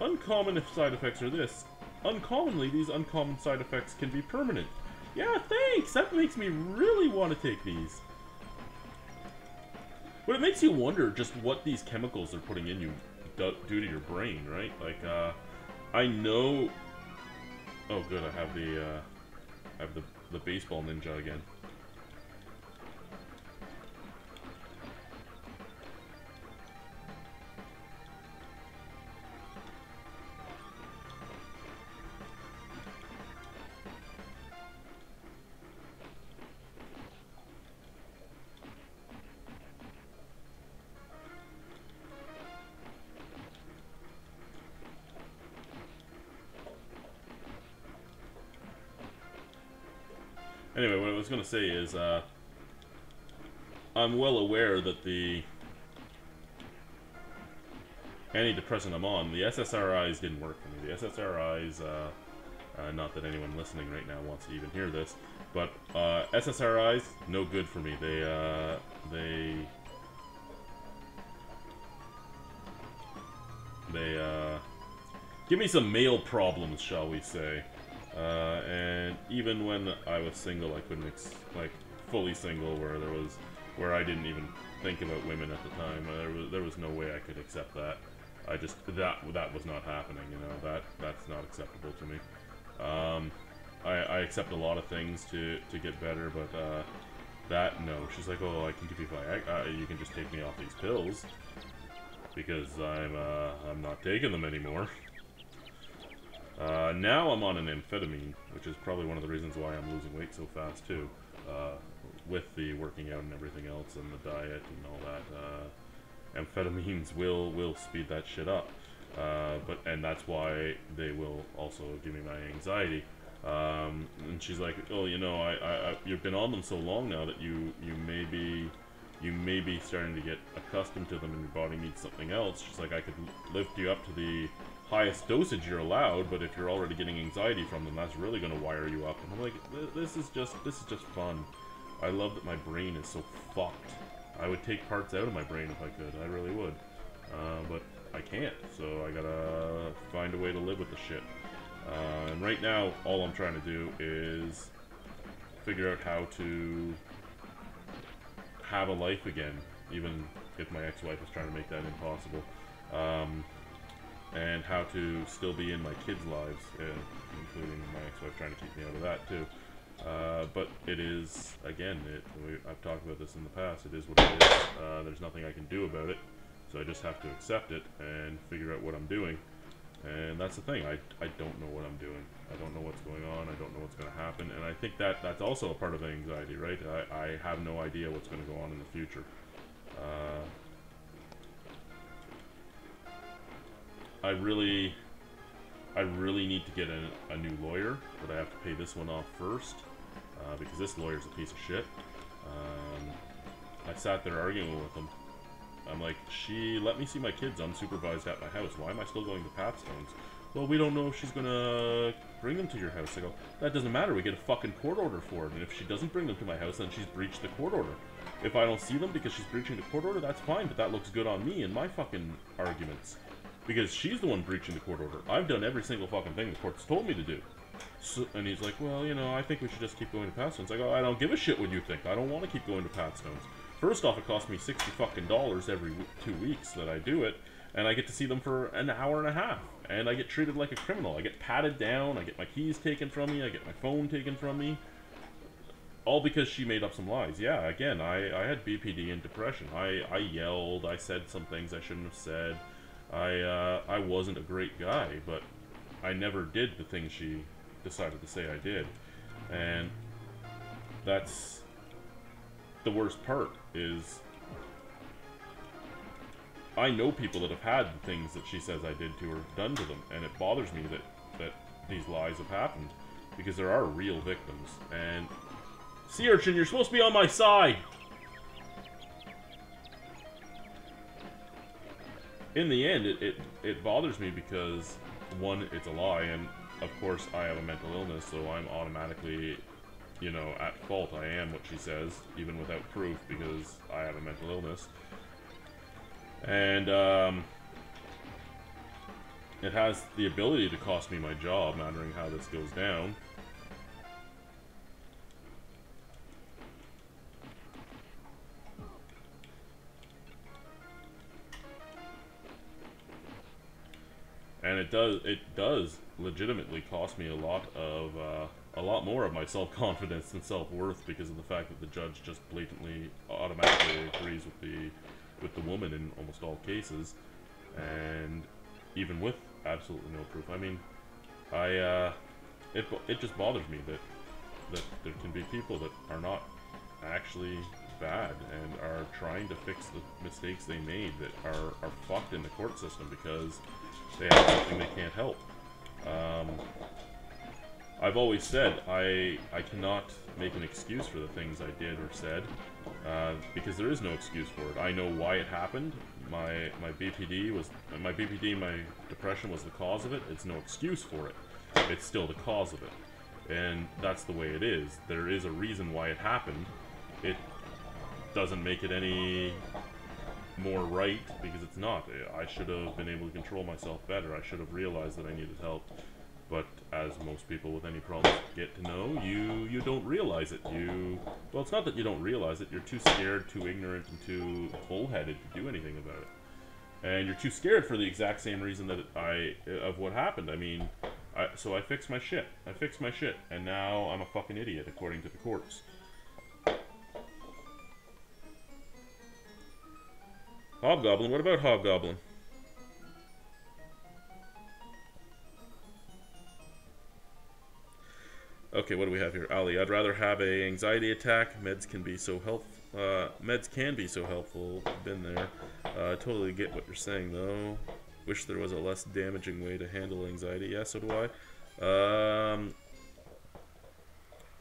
S1: uncommon side effects are this. Uncommonly, these uncommon side effects can be permanent. Yeah, thanks. That makes me really want to take these. But it makes you wonder just what these chemicals are putting in you do to your brain, right? Like, I know... Oh, good, I have the baseball ninja again. Anyway, what I was going to say is, I'm well aware that the antidepressant I'm on, the SSRIs didn't work for me. The SSRIs, not that anyone listening right now wants to even hear this, but SSRIs, no good for me. They give me some male problems, shall we say. And even when I was single, I couldn't like fully single, where I didn't even think about women at the time. There was no way I could accept that. I just that was not happening. You know, that's not acceptable to me. I accept a lot of things to get better, but that no. She's like, oh, I can give you you can just take me off these pills because I'm not taking them anymore. Now I'm on an amphetamine, which is probably one of the reasons why I'm losing weight so fast too. With the working out and everything else, and the diet and all that, amphetamines will speed that shit up. And that's why they will also give me my anxiety. And she's like, oh, you know, you've been on them so long now that you may be starting to get accustomed to them, and your body needs something else. She's like, I could lift you up to the highest dosage you're allowed, but if you're already getting anxiety from them, that's really going to wire you up. And I'm like, this is just fun. I love that my brain is so fucked. I would take parts out of my brain if I could. I really would. But I can't, so I gotta find a way to live with the shit. And right now, all I'm trying to do is figure out how to have a life again, even if my ex-wife is trying to make that impossible. And how to still be in my kids' lives, including my ex-wife trying to keep me out of that too. But it is, again, I've talked about this in the past, it is what it is. There's nothing I can do about it, so I just have to accept it and figure out what I'm doing. And that's the thing, I don't know what I'm doing. I don't know what's going on, I don't know what's going to happen, and I think that's also a part of anxiety, right? I have no idea what's going to go on in the future. I really need to get a new lawyer, but I have to pay this one off first, because this lawyer's a piece of shit. I sat there arguing with him. I'm like, she let me see my kids unsupervised at my house. Why am I still going to Patstone's? Well, we don't know if she's gonna bring them to your house. I go, that doesn't matter. We get a fucking court order for it. And if she doesn't bring them to my house, then she's breached the court order. If I don't see them because she's breaching the court order, that's fine. But that looks good on me and my fucking arguments. Because she's the one breaching the court order. I've done every single fucking thing the court's told me to do. So, and he's like, well, you know, I think we should just keep going to Patstone's. I go, I don't give a shit what you think. I don't want to keep going to Patstone's. First off, it costs me $60 fucking every 2 weeks that I do it, and I get to see them for an hour and a half, and I get treated like a criminal. I get patted down, I get my keys taken from me, I get my phone taken from me, all because she made up some lies. Yeah, again, I had BPD and depression. I yelled, I said some things I shouldn't have said. I wasn't a great guy, but I never did the things she decided to say I did, and that's the worst part. Is I know people that have had the things that she says I did to her done to them, and it bothers me that these lies have happened, because there are real victims. And Sea Urchin, you're supposed to be on my side! In the end, it bothers me because, one, it's a lie, and of course I have a mental illness, so I'm automatically, you know, at fault. I am what she says, even without proof, because I have a mental illness. And, it has the ability to cost me my job, mattering how this goes down. And it does legitimately cost me a lot more of my self-confidence and self-worth, because of the fact that the judge just blatantly, automatically agrees with the woman in almost all cases, and even with absolutely no proof. I mean, it just bothers me that there can be people that are not actually bad and are trying to fix the mistakes they made, that are fucked in the court system because they have something they can't help. I've always said I cannot make an excuse for the things I did or said, because there is no excuse for it. I know why it happened. My BPD and my depression was the cause of it. It's no excuse for it. It's still the cause of it. And that's the way it is. There is a reason why it happened. It doesn't make it any more right, because it's not. I should have been able to control myself better. I should have realized that I needed help. But as most people with any problems get to know, you don't realize it. Well, it's not that you don't realize it. You're too scared, too ignorant, and too bullheaded to do anything about it. And you're too scared for the exact same reason that of what happened. I mean, so I fixed my shit. And now I'm a fucking idiot, according to the courts. Hobgoblin? What about Hobgoblin? Okay, what do we have here? Ali, I'd rather have a anxiety attack. Meds can be so helpful. Been there. Totally get what you're saying though. Wish there was a less damaging way to handle anxiety. Yeah, so do I.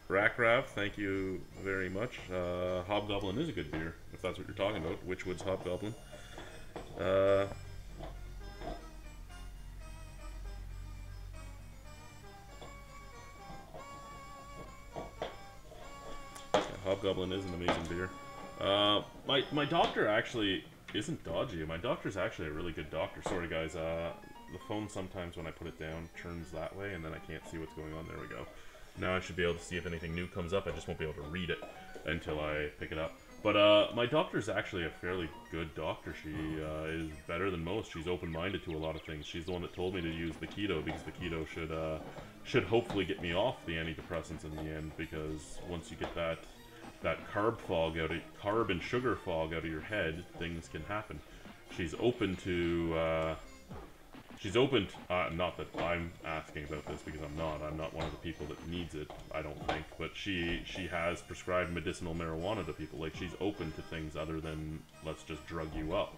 S1: Rackrav, thank you very much. Hobgoblin is a good beer, if that's what you're talking about. Witchwood's Hobgoblin. Hobgoblin is an amazing beer. My doctor actually isn't dodgy. My doctor's actually a really good doctor. Sorry guys, the phone sometimes when I put it down turns that way and then I can't see what's going on. There we go. Now I should be able to see if anything new comes up. I just won't be able to read it until I pick it up. But my doctor's actually a fairly good doctor. She is better than most. She's open-minded to a lot of things. She's the one that told me to use the keto because the keto should hopefully get me off the antidepressants in the end. Because once you get that carb and sugar fog out of your head, things can happen. She's open to. Not that I'm asking about this because I'm not one of the people that needs it, I don't think, but she has prescribed medicinal marijuana to people. Like, she's open to things other than let's just drug you up.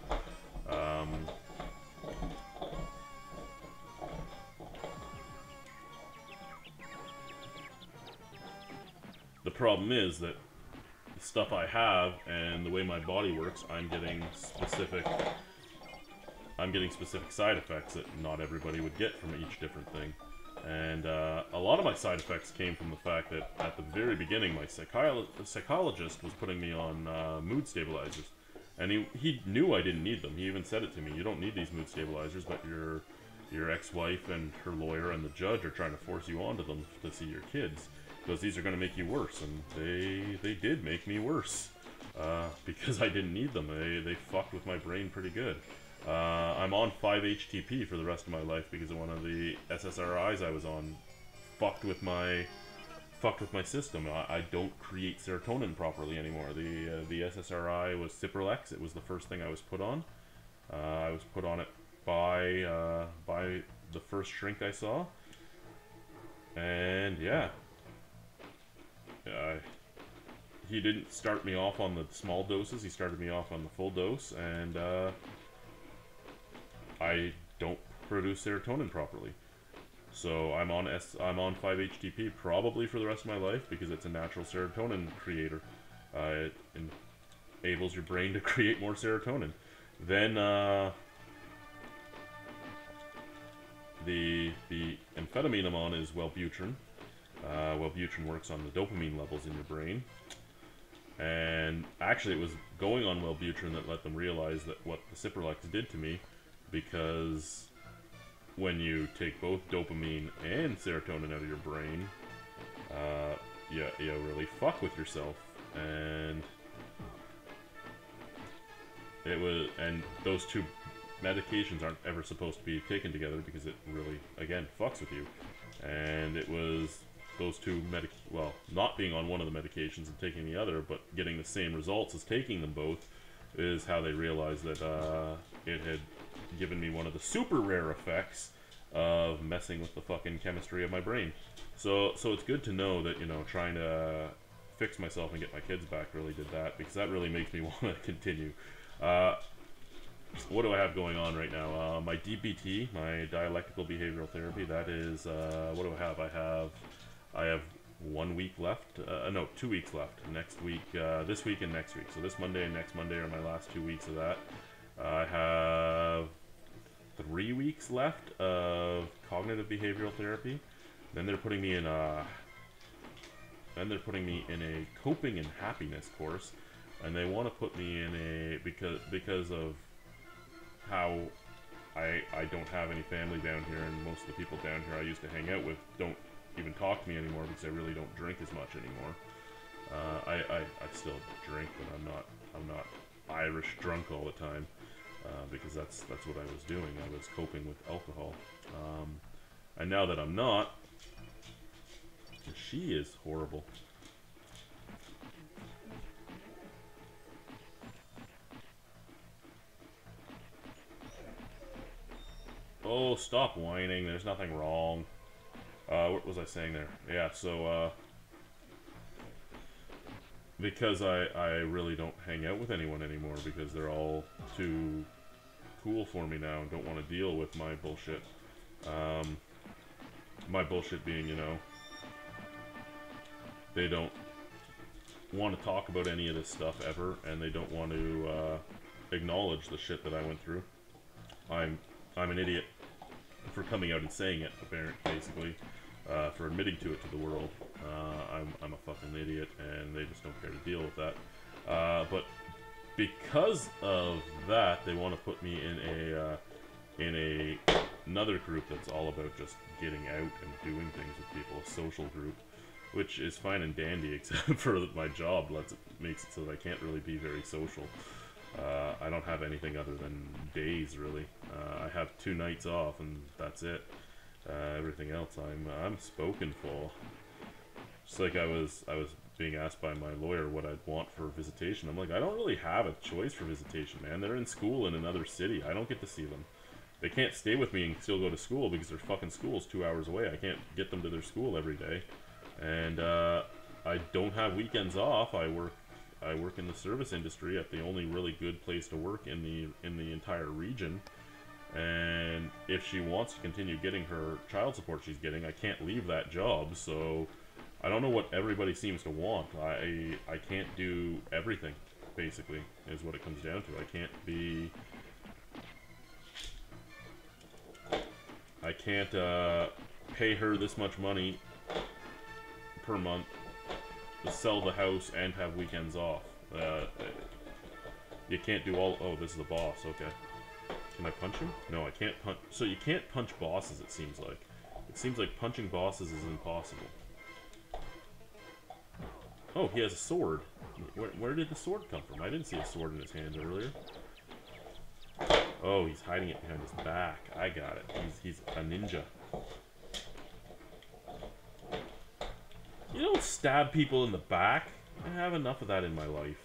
S1: The problem is that the stuff I have and the way my body works, I'm getting specific side effects that not everybody would get from each different thing. And a lot of my side effects came from the fact that at the very beginning, my psychologist was putting me on mood stabilizers. And he knew I didn't need them. He even said it to me, you don't need these mood stabilizers, but your ex-wife and her lawyer and the judge are trying to force you onto them to see your kids. Because these are going to make you worse. And they did make me worse. Because I didn't need them. They fucked with my brain pretty good. I'm on 5-HTP for the rest of my life because of one of the SSRIs I was on. Fucked with my system. I don't create serotonin properly anymore. The SSRI was Cipralex. It was the first thing I was put on. I was put on it by the first shrink I saw. And yeah. He didn't start me off on the small doses. He started me off on the full dose, and I don't produce serotonin properly. So I'm on 5-HTP probably for the rest of my life because it's a natural serotonin creator. It enables your brain to create more serotonin. Then the amphetamine I'm on is Wellbutrin. Wellbutrin works on the dopamine levels in your brain. And actually it was going on Wellbutrin that let them realize that what the Cipralex did to me, because when you take both dopamine and serotonin out of your brain, you really fuck with yourself. And those two medications aren't ever supposed to be taken together because it really, again, fucks with you. And it was those two not being on one of the medications and taking the other, but getting the same results as taking them both, is how they realized that it had given me one of the super rare effects of messing with the fucking chemistry of my brain. So it's good to know that, trying to fix myself and get my kids back really did that, because that really makes me want to continue. What do I have going on right now? My DBT, my dialectical behavioral therapy, that is, what do I have? I have 1 week left, no, 2 weeks left. Next week, this week and next week. So this Monday and next Monday are my last 2 weeks of that. I have 3 weeks left of cognitive behavioral therapy. Then they're putting me in a coping and happiness course, and they want to put me in a because of how I don't have any family down here, and most of the people down here I used to hang out with don't even talk to me anymore because I really don't drink as much anymore. I still drink, but I'm not Irish drunk all the time, because that's what I was doing. I was coping with alcohol, and now that I'm not, she is horrible. Oh, stop whining. There's nothing wrong. what was I saying there? Yeah, so, because I really don't hang out with anyone anymore because they're all too cool for me now and don't want to deal with my bullshit. My bullshit being, you know, they don't want to talk about any of this stuff ever, and they don't want to acknowledge the shit that I went through. I'm an idiot for coming out and saying it, basically, for admitting to it to the world. I'm a fucking idiot, and they just don't care to deal with that. But because of that, they want to put me in another group that's all about just getting out and doing things with people, a social group, which is fine and dandy, except for my job makes it so that I can't really be very social. I don't have anything other than days, really. I have 2 nights off, and that's it. Everything else, I'm spoken for. Just like I was being asked by my lawyer what I'd want for visitation. I'm like, I don't really have a choice for visitation, man. They're in school in another city. I don't get to see them. They can't stay with me and still go to school because their fucking school's 2 hours away. I can't get them to their school every day. And I don't have weekends off. I work in the service industry at the only really good place to work in the entire region. And if she wants to continue getting her child support she's getting, I can't leave that job. So I don't know what everybody seems to want. I can't do everything, basically, is what it comes down to. I can't pay her this much money per month to sell the house and have weekends off. You can't do all... Oh, this is the boss, okay. Can I punch him? No, I can't punch... So you can't punch bosses, it seems like. It seems like punching bosses is impossible. Oh, he has a sword. Where did the sword come from? I didn't see a sword in his hand earlier. Oh, he's hiding it behind his back. I got it. He's a ninja. You don't stab people in the back. I have enough of that in my life.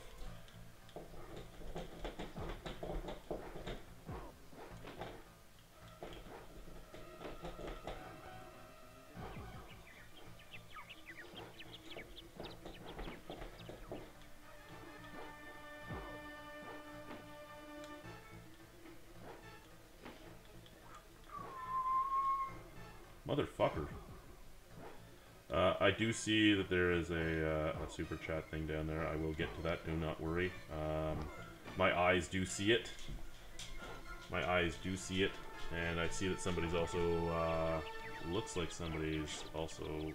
S1: Motherfucker. I do see that there is a super chat thing down there. I will get to that, do not worry. My eyes do see it. My eyes do see it. And I see that somebody's also, looks like somebody's also,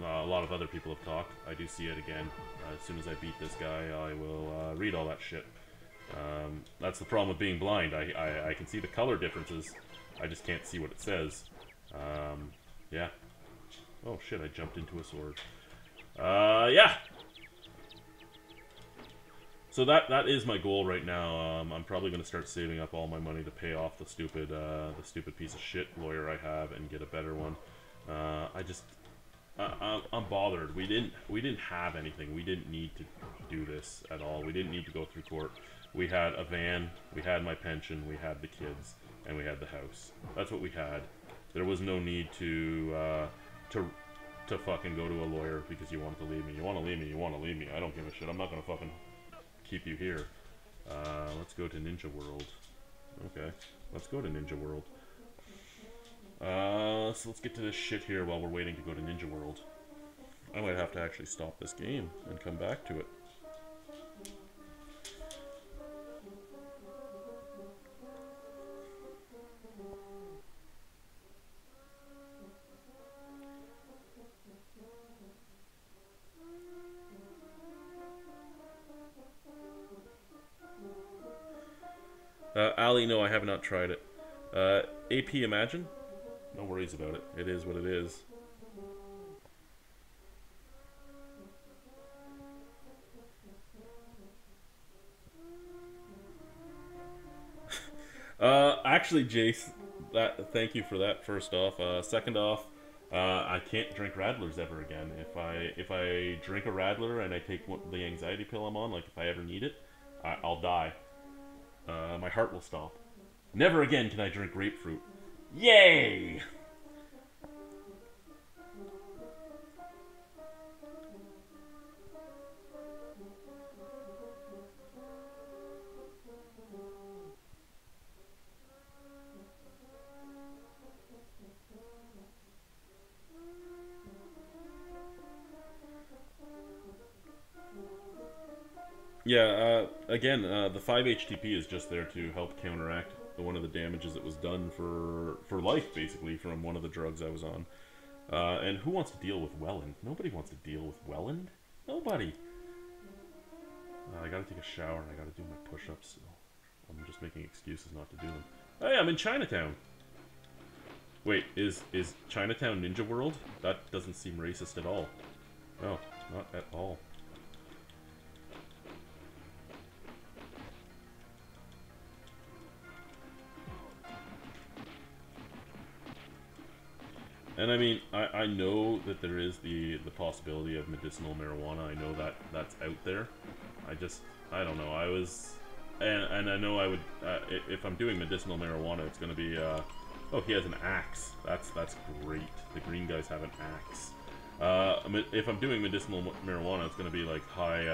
S1: a lot of other people have talked. I do see it again. As soon as I beat this guy, I will read all that shit. That's the problem with being blind. I can see the color differences. I just can't see what it says. Yeah. Oh shit, I jumped into a sword. Yeah! So that is my goal right now. I'm probably going to start saving up all my money to pay off the stupid piece of shit lawyer I have and get a better one. I'm bothered. We didn't have anything. We didn't need to do this at all. We didn't need to go through court. We had a van, we had my pension, we had the kids, and we had the house. That's what we had. There was no need to fucking go to a lawyer because you wanted to leave me. You want to leave me, you want to leave me. I don't give a shit. I'm not going to fucking keep you here. Let's go to Ninja World. Okay, let's go to Ninja World. So let's get to this shit here while we're waiting to go to Ninja World. I might have to actually stop this game and come back to it. Ali, no, I have not tried it. AP Imagine? No worries about it. It is what it is. Actually, Jace, thank you for that, first off. Second off, I can't drink Radlers ever again. If I drink a Radler and I take the anxiety pill I'm on, like if I ever need it, I'll die. My heart will stop. Never again can I drink grapefruit. Yay! Yeah, again, the 5 HTP is just there to help counteract one of the damages that was done for life, basically, from one of the drugs I was on. And who wants to deal with Welland? Nobody wants to deal with Welland. Nobody. I gotta take a shower and I gotta do my push-ups, so I'm just making excuses not to do them. Hey, I'm in Chinatown! Wait, is Chinatown Ninja World? That doesn't seem racist at all. No, not at all. And I mean, I know that there is the possibility of medicinal marijuana. I know that that's out there. I don't know. And I know I would, if I'm doing medicinal marijuana, it's going to be, oh, he has an axe. That's great. The green guys have an axe. If I'm doing medicinal marijuana, it's going to be like high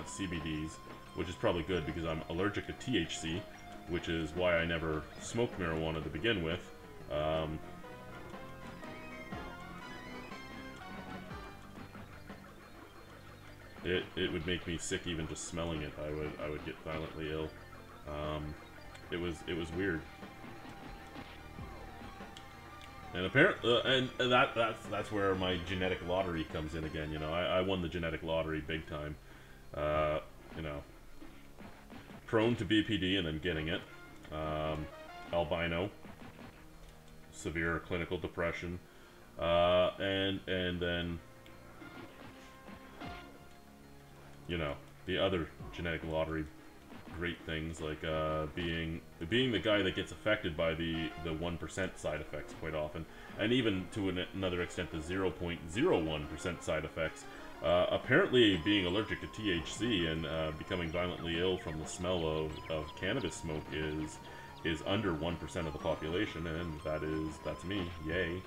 S1: CBDs, which is probably good because I'm allergic to THC, which is why I never smoked marijuana to begin with. It would make me sick even just smelling it. I would get violently ill. It was weird. And apparently, and that's where my genetic lottery comes in again. You know, I won the genetic lottery big time. You know, prone to BPD and then getting it. Albino, severe clinical depression, and then, you know, the other genetic lottery great things like being the guy that gets affected by the 1% side effects quite often, and even to another extent the 0.01% side effects. Apparently being allergic to THC and becoming violently ill from the smell of cannabis smoke is under 1% of the population, and that's me. Yay.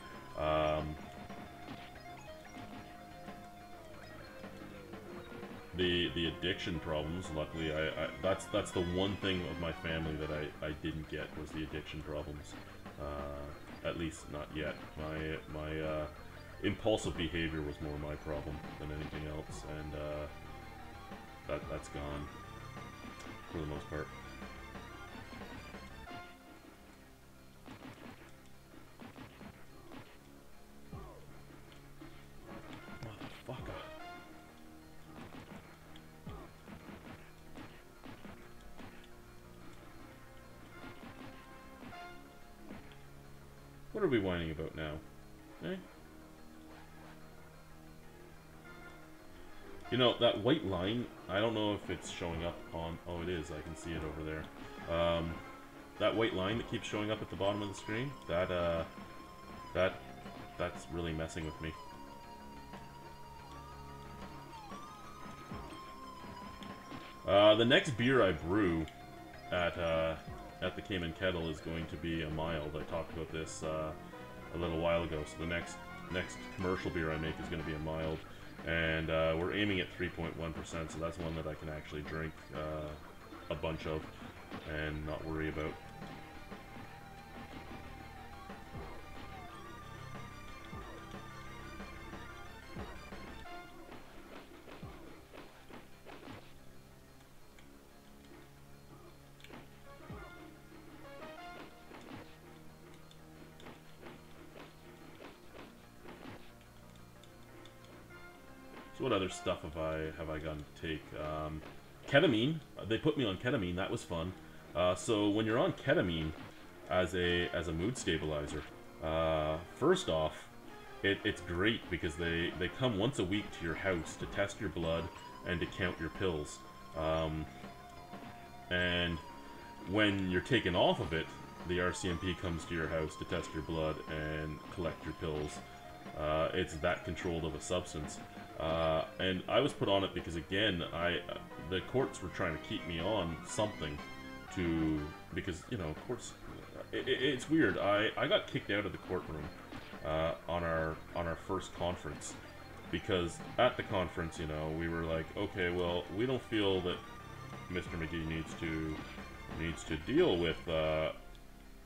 S1: The addiction problems, luckily, that's the one thing of my family that I didn't get, was the addiction problems. At least not yet. My impulsive behavior was more my problem than anything else, and that's gone for the most part. Motherfucker. What are we whining about now? Eh? You know, that white line, I don't know if it's showing up on... Oh, it is. I can see it over there. That white line that keeps showing up at the bottom of the screen, that's really messing with me. The next beer I brew at the Cayman Kettle is going to be a mild. I talked about this a little while ago. So the next commercial beer I make is going to be a mild, and we're aiming at 3.1%. So that's one that I can actually drink a bunch of and not worry about. So what other stuff have I gotten to take? Ketamine. They put me on ketamine. That was fun. So when you're on ketamine as a mood stabilizer, first off, it's great because they come once a week to your house to test your blood and to count your pills. And when you're taken off of it, the RCMP comes to your house to test your blood and collect your pills. It's that controlled of a substance. And I was put on it because, again, the courts were trying to keep me on something because, you know, courts, it's weird. I got kicked out of the courtroom on our first conference because at the conference, you know, we were like, okay, well, we don't feel that Mr. McGee needs to deal with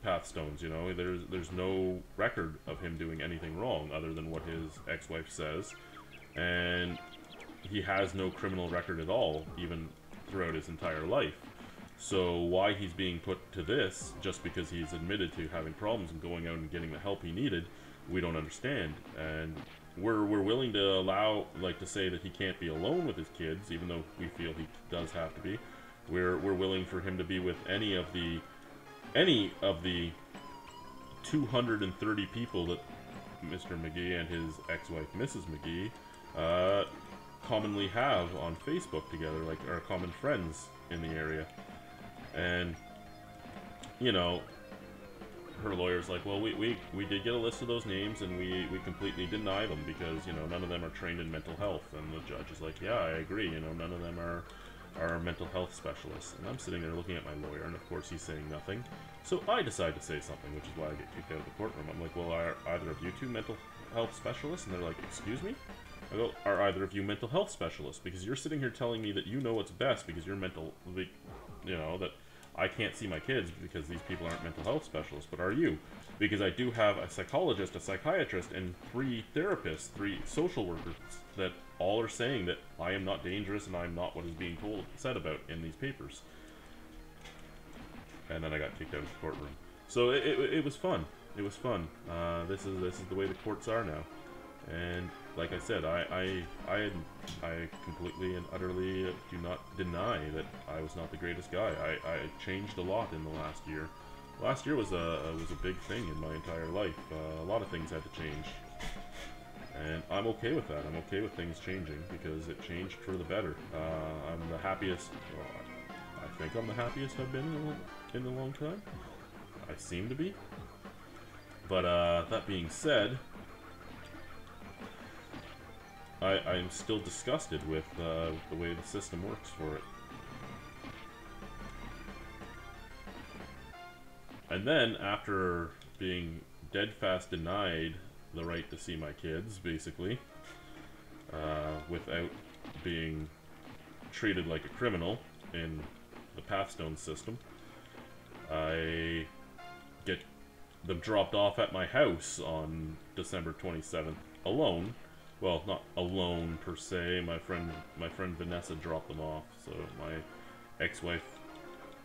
S1: Pathstones. You know, there's no record of him doing anything wrong other than what his ex-wife says. And he has no criminal record at all, even throughout his entire life. So why he's being put to this, just because he's admitted to having problems and going out and getting the help he needed, we don't understand. And we're willing to allow, like, to say that he can't be alone with his kids, even though we feel he does have to be. We're willing for him to be with any of the 230 people that Mr. McGee and his ex-wife, Mrs. McGee, commonly have on Facebook together, like, are common friends in the area. And, you know, her lawyer's like, well, we did get a list of those names, and we completely deny them because, you know, none of them are trained in mental health. And the judge is like, yeah, I agree, you know, none of them are mental health specialists. And I'm sitting there looking at my lawyer, and of course he's saying nothing. So I decide to say something, which is why I get kicked out of the courtroom. I'm like, well, are either of you two mental health specialists? And they're like, excuse me? I go, are either of you mental health specialists? Because you're sitting here telling me that you know what's best because you're mental, you know, that I can't see my kids because these people aren't mental health specialists, but are you? Because I do have a psychologist, a psychiatrist, and 3 therapists, 3 social workers that all are saying that I am not dangerous and I'm not what is being said about in these papers. And then I got kicked out of the courtroom. So it was fun. It was fun. This is the way the courts are now. And like I said, I completely and utterly do not deny that I was not the greatest guy. I changed a lot in the last year. Last year was a big thing in my entire life. A lot of things had to change. And I'm okay with that. I'm okay with things changing because it changed for the better. I'm the happiest, well, I think I'm the happiest I've been in a long time. I seem to be. But that being said, I'm still disgusted with the way the system works for it. And then, after being dead fast denied the right to see my kids, basically, without being treated like a criminal in the Pathstone system, I get them dropped off at my house on December 27th, alone. Well, not alone per se. My friend Vanessa dropped them off. So my ex-wife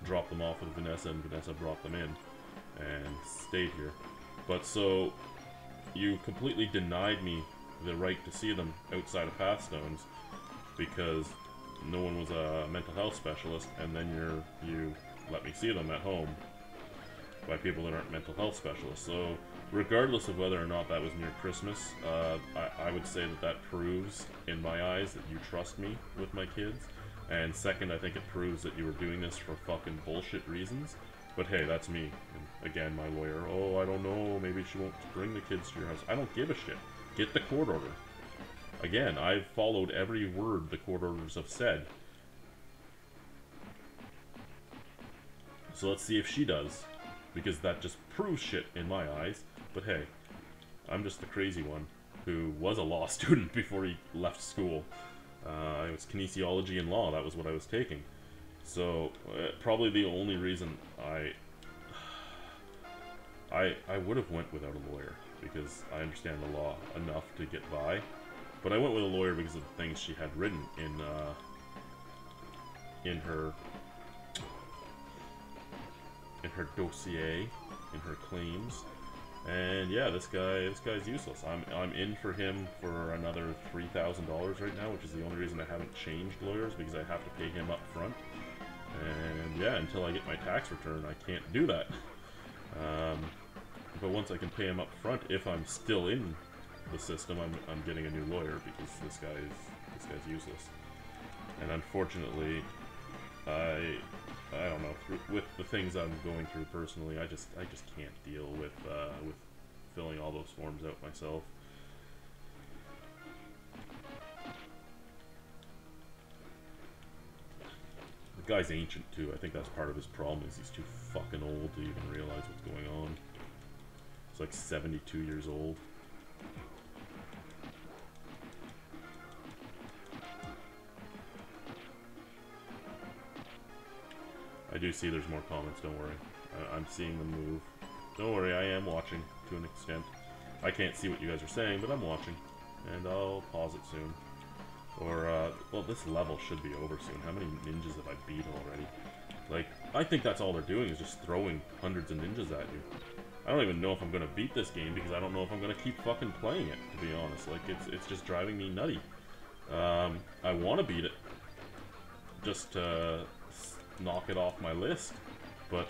S1: dropped them off with Vanessa, and Vanessa brought them in and stayed here. But so you completely denied me the right to see them outside of Pathstones because no one was a mental health specialist, and then you let me see them at home by people that aren't mental health specialists. So regardless of whether or not that was near Christmas, I would say that proves, in my eyes, that you trust me with my kids. And second, I think it proves that you were doing this for fucking bullshit reasons. But hey, that's me. And again, my lawyer, oh, I don't know, maybe she won't bring the kids to your house. I don't give a shit. Get the court order. Again, I've followed every word the court orders have said. So let's see if she does. Because that just proves shit in my eyes. But hey, I'm just the crazy one who was a law student before he left school. It was kinesiology and law, that was what I was taking. So, probably the only reason I would have went without a lawyer, because I understand the law enough to get by. But I went with a lawyer because of the things she had written in her dossier, in her claims. And yeah, this guy's useless. I'm in for him for another $3,000 right now, which is the only reason I haven't changed lawyers, because I have to pay him up front. And yeah, until I get my tax return, I can't do that. But once I can pay him up front, if I'm still in the system, I'm getting a new lawyer, because this guy's useless. And unfortunately, I don't know, with the things I'm going through personally, I just can't deal with filling all those forms out myself. The guy's ancient too. I think that's part of his problem, is he's too fucking old to even realize what's going on. He's like 72 years old. I do see there's more comments, don't worry. I'm seeing them move. Don't worry, I am watching to an extent. I can't see what you guys are saying, but I'm watching. And I'll pause it soon. Or, well, this level should be over soon. How many ninjas have I beat already? Like, I think that's all they're doing is just throwing hundreds of ninjas at you. I don't even know if I'm gonna beat this game because I don't know if I'm gonna keep fucking playing it, to be honest. Like, it's just driving me nutty. I want to beat it. Just to knock it off my list. But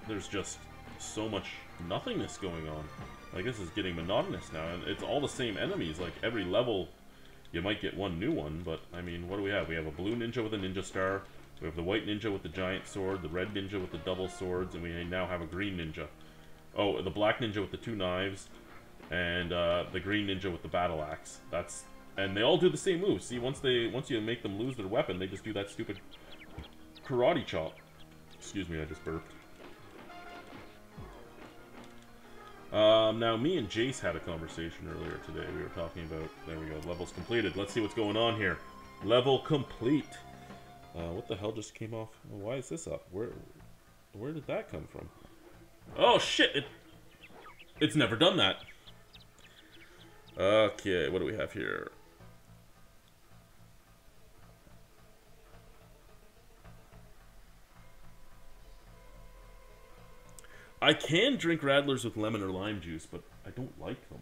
S1: there's just so much nothingness going on. Like, this is getting monotonous now, and it's all the same enemies. Like, every level, you might get one new one, but, I mean, what do we have? We have a blue ninja with a ninja star, we have the white ninja with the giant sword, the red ninja with the double swords, and we now have a green ninja. Oh, the black ninja with the 2 knives, and the green ninja with the battle axe. And they all do the same moves. See, once you make them lose their weapon, they just do that stupid karate chop. Excuse me, I just burped. Now, me and Jace had a conversation earlier today. We were talking about... There we go. Levels completed. Let's see what's going on here. Level complete. What the hell just came off? Why is this up? Where did that come from? Oh, shit! It's never done that. Okay, what do we have here? I can drink Radlers with lemon or lime juice, but I don't like them.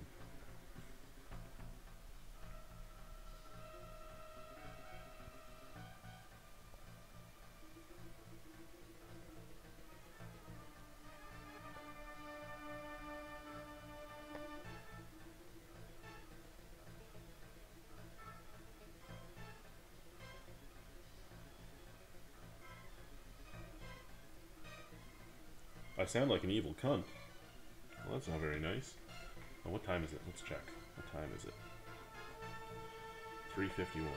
S1: I sound like an evil cunt. Well, that's not very nice. Oh, what time is it? Let's check. What time is it? 3:51.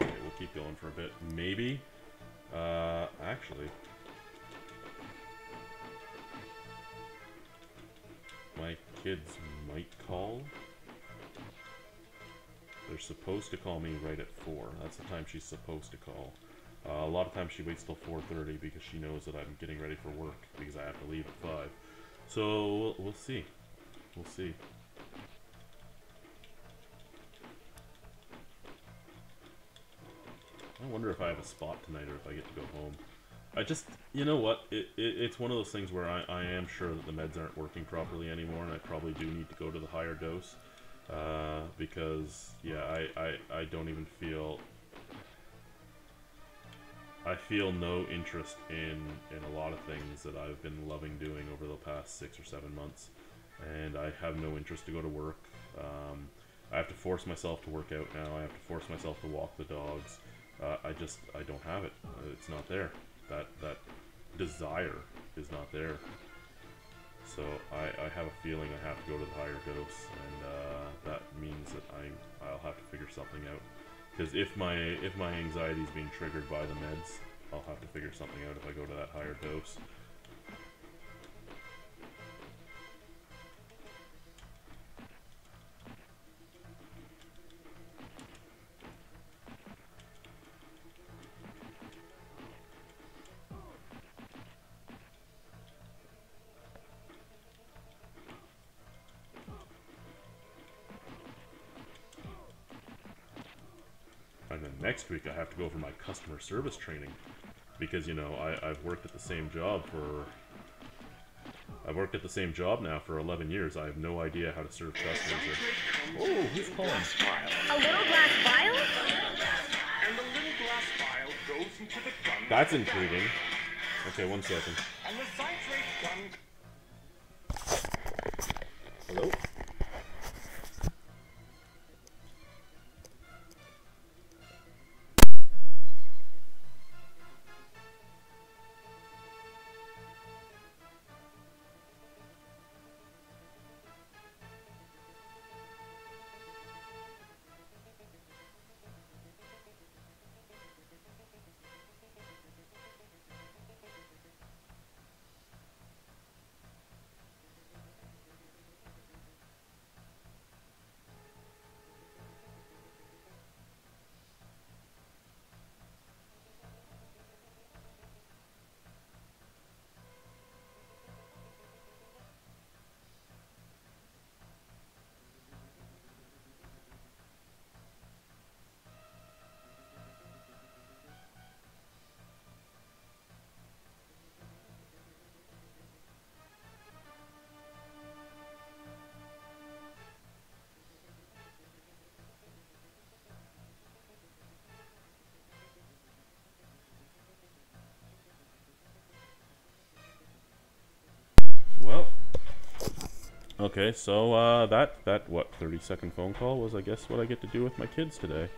S1: Okay, we'll keep going for a bit. Maybe. Actually. My kids might call. They're supposed to call me right at 4. That's the time she's supposed to call. A lot of times she waits till 4:30 because she knows that I'm getting ready for work because I have to leave at 5. So, we'll see. We'll see. I wonder if I have a spot tonight or if I get to go home. I just, you know what? It's one of those things where I am sure that the meds aren't working properly anymore, and I probably do need to go to the higher dose. Because, yeah, I don't even feel... I feel no interest in a lot of things that I've been loving doing over the past 6 or 7 months. And I have no interest to go to work. I have to force myself to work out now. I have to force myself to walk the dogs. I don't have it. It's not there. That desire is not there. So I have a feeling I have to go to the higher dose, and that means that I'll have to figure something out. Because if my anxiety is being triggered by the meds, I'll have to figure something out if I go to that higher dose. And then next week I have to go for my customer service training, because, you know, I've worked at the same job now for 11 years. I have no idea how to serve customers. Oh, who's calling?
S2: A little glass vial?
S3: And the little glass vial goes into the gun.
S1: That's intriguing. Okay, 1 second.
S3: And the citrate gun.
S1: Hello? Okay, so that what 30-second phone call was, I guess, what I get to do with my kids today.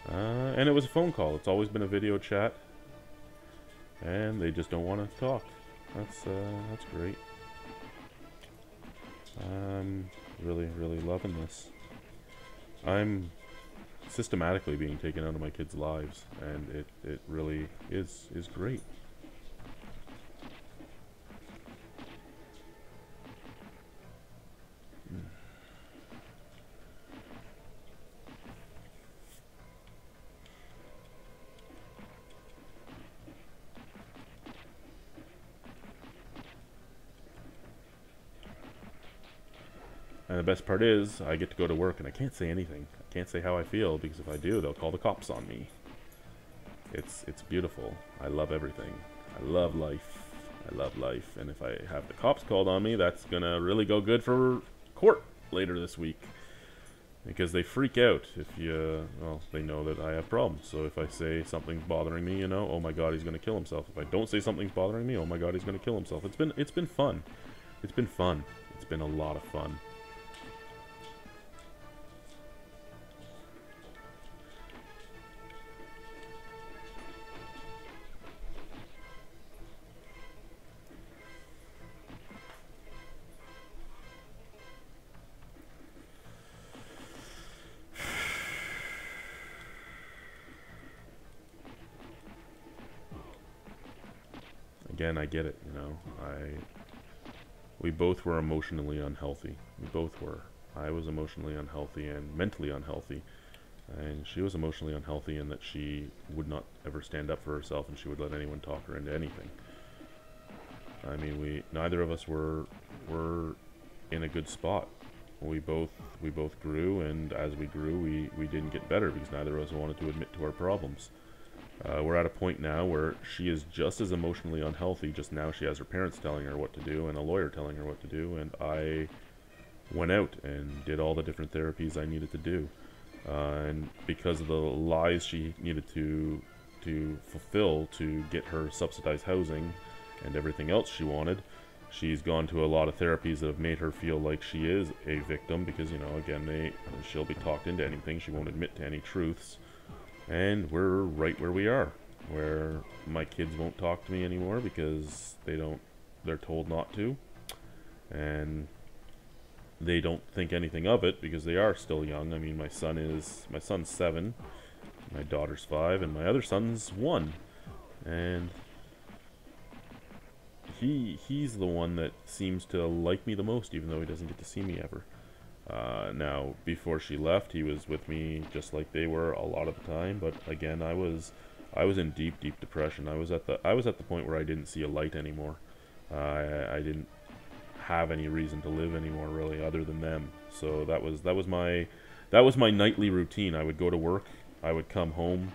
S1: And it was a phone call. It's always been a video chat, and they just don't want to talk. That's great. I'm really loving this. I'm systematically being taken out of my kids' lives, and it really is great. And the best part is, I get to go to work and I can't say anything. I can't say how I feel, because if I do, they'll call the cops on me. It's beautiful. I love everything. I love life. I love life. And if I have the cops called on me, that's gonna really go good for court later this week. Because they freak out if you, well, they know that I have problems. So if I say something's bothering me, you know, oh my god, he's gonna kill himself. If I don't say something's bothering me, oh my god, he's gonna kill himself. It's been fun. It's been fun. It's been a lot of fun. Again, I get it, you know. We both were emotionally unhealthy. We both were. I was emotionally unhealthy and mentally unhealthy. And she was emotionally unhealthy in that she would not ever stand up for herself, and she would let anyone talk her into anything. I mean, neither of us were in a good spot. We both grew, and as we grew, we didn't get better because neither of us wanted to admit to our problems. We're at a point now where she is just as emotionally unhealthy, just now she has her parents telling her what to do and a lawyer telling her what to do, and I went out and did all the different therapies I needed to do. And because of the lies she needed to fulfill to get her subsidized housing and everything else she wanted, she's gone to a lot of therapies that have made her feel like she is a victim because, you know, again, she'll be talked into anything. She won't admit to any truths. And we're right where we are, where my kids won't talk to me anymore because they're told not to, and they don't think anything of it because they are still young. I mean, my son's 7, my daughter's 5, and my other son's 1, and he's the one that seems to like me the most, even though he doesn't get to see me ever. Now, before she left, he was with me just like they were a lot of the time. But again, I was in deep depression. I was at the point where I didn't see a light anymore. I didn't have any reason to live anymore, really, other than them. So that was my nightly routine. I would go to work. I would come home.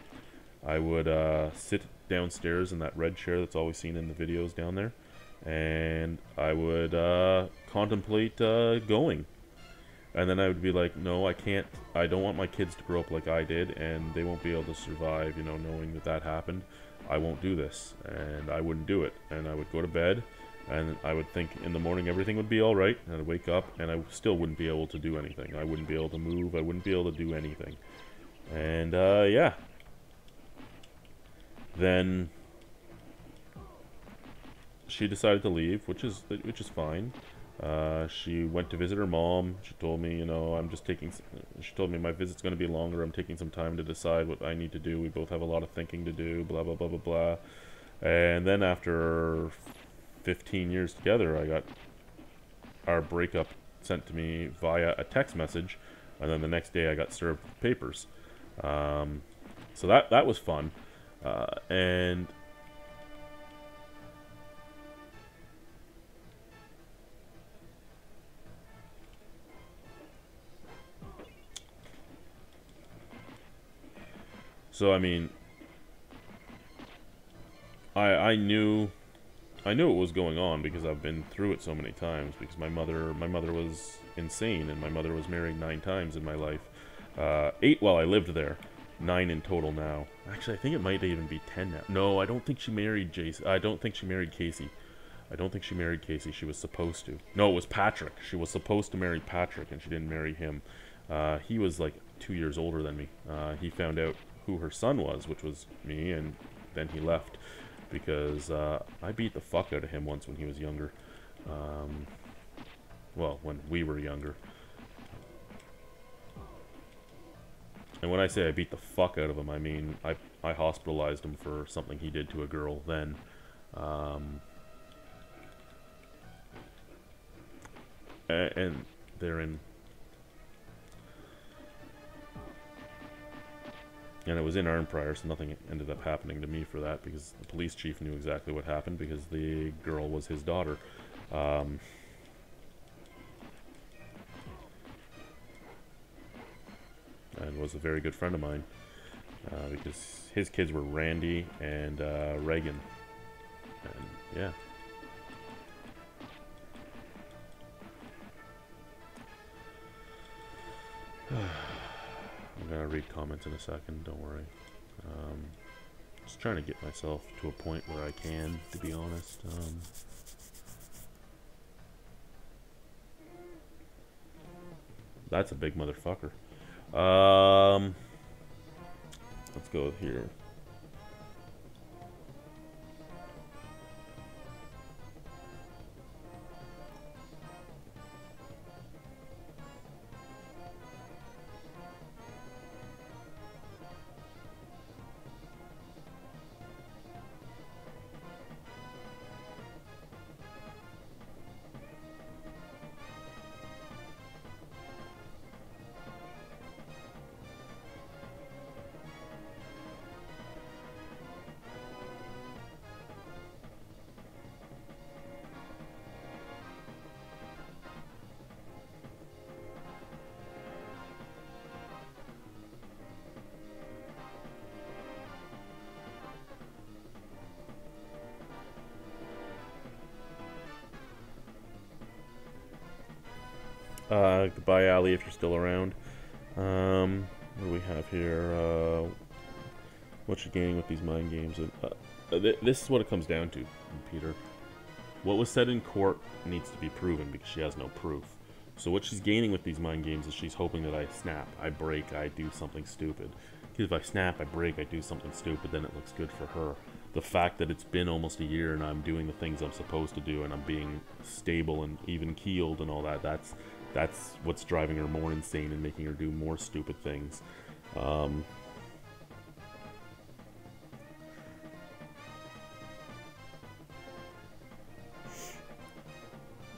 S1: I would sit downstairs in that red chair that's always seen in the videos down there, and I would contemplate going. And then I would be like, no, I can't, I don't want my kids to grow up like I did, and they won't be able to survive, you know, knowing that happened. I won't do this, and I wouldn't do it. And I would go to bed, and I would think in the morning everything would be alright, and I'd wake up, and I still wouldn't be able to do anything. I wouldn't be able to move, I wouldn't be able to do anything. And, yeah. Then she decided to leave, which is fine. She went to visit her mom. She told me, you know, she told me my visit's going to be longer. I'm taking some time to decide what I need to do. We both have a lot of thinking to do, blah, blah, blah, blah, blah. And then after 15 years together, I got our breakup sent to me via a text message. And then the next day I got served with papers. So that was fun. And so, I mean, I knew what was going on because I've been through it so many times. Because my mother was insane, and my mother was married 9 times in my life. 8 while I lived there, 9 in total now. Actually, I think it might even be 10 now. No, I don't think she married Jason. I don't think she married Casey. I don't think she married Casey. She was supposed to. No, it was Patrick. She was supposed to marry Patrick, and she didn't marry him. He was like 2 years older than me. He found out who her son was, which was me, and then he left because I beat the fuck out of him once when he was younger. Well, when we were younger. And when I say I beat the fuck out of him, I mean I hospitalized him for something he did to a girl then. And they're in... And it was in Arnprior, so nothing ended up happening to me for that, because the police chief knew exactly what happened, because the girl was his daughter. And was a very good friend of mine, because his kids were Randy and Reagan. And yeah. I'm gonna read comments in a second, don't worry. Just trying to get myself to a point where I can, to be honest. That's a big motherfucker. Let's go here. Goodbye, Ali, if you're still around. What do we have here? What's she gaining with these mind games? This is what it comes down to, Peter. What was said in court needs to be proven, because she has no proof. So what she's gaining with these mind games is she's hoping that I snap, I break, I do something stupid. Because if I snap, I break, I do something stupid, then it looks good for her. The fact that it's been almost a year and I'm doing the things I'm supposed to do and I'm being stable and even keeled and all that, that's what's driving her more insane and making her do more stupid things.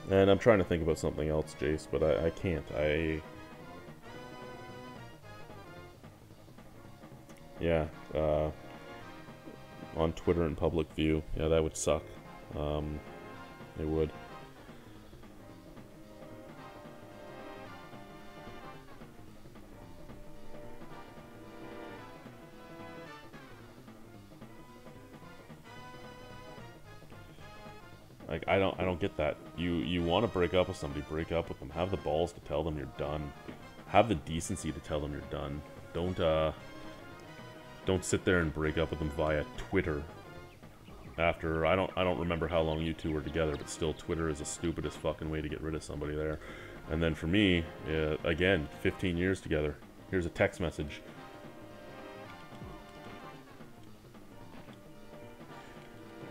S1: And I'm trying to think about something else, Jace, but I can't. Yeah, on Twitter in public view. Yeah, that would suck. It would. Like, I don't get that. You want to break up with somebody, break up with them. Have the balls to tell them you're done. Have the decency to tell them you're done. Don't sit there and break up with them via Twitter. After I don't remember how long you two were together, but still, Twitter is the stupidest fucking way to get rid of somebody there. And then for me, again, 15 years together. Here's a text message.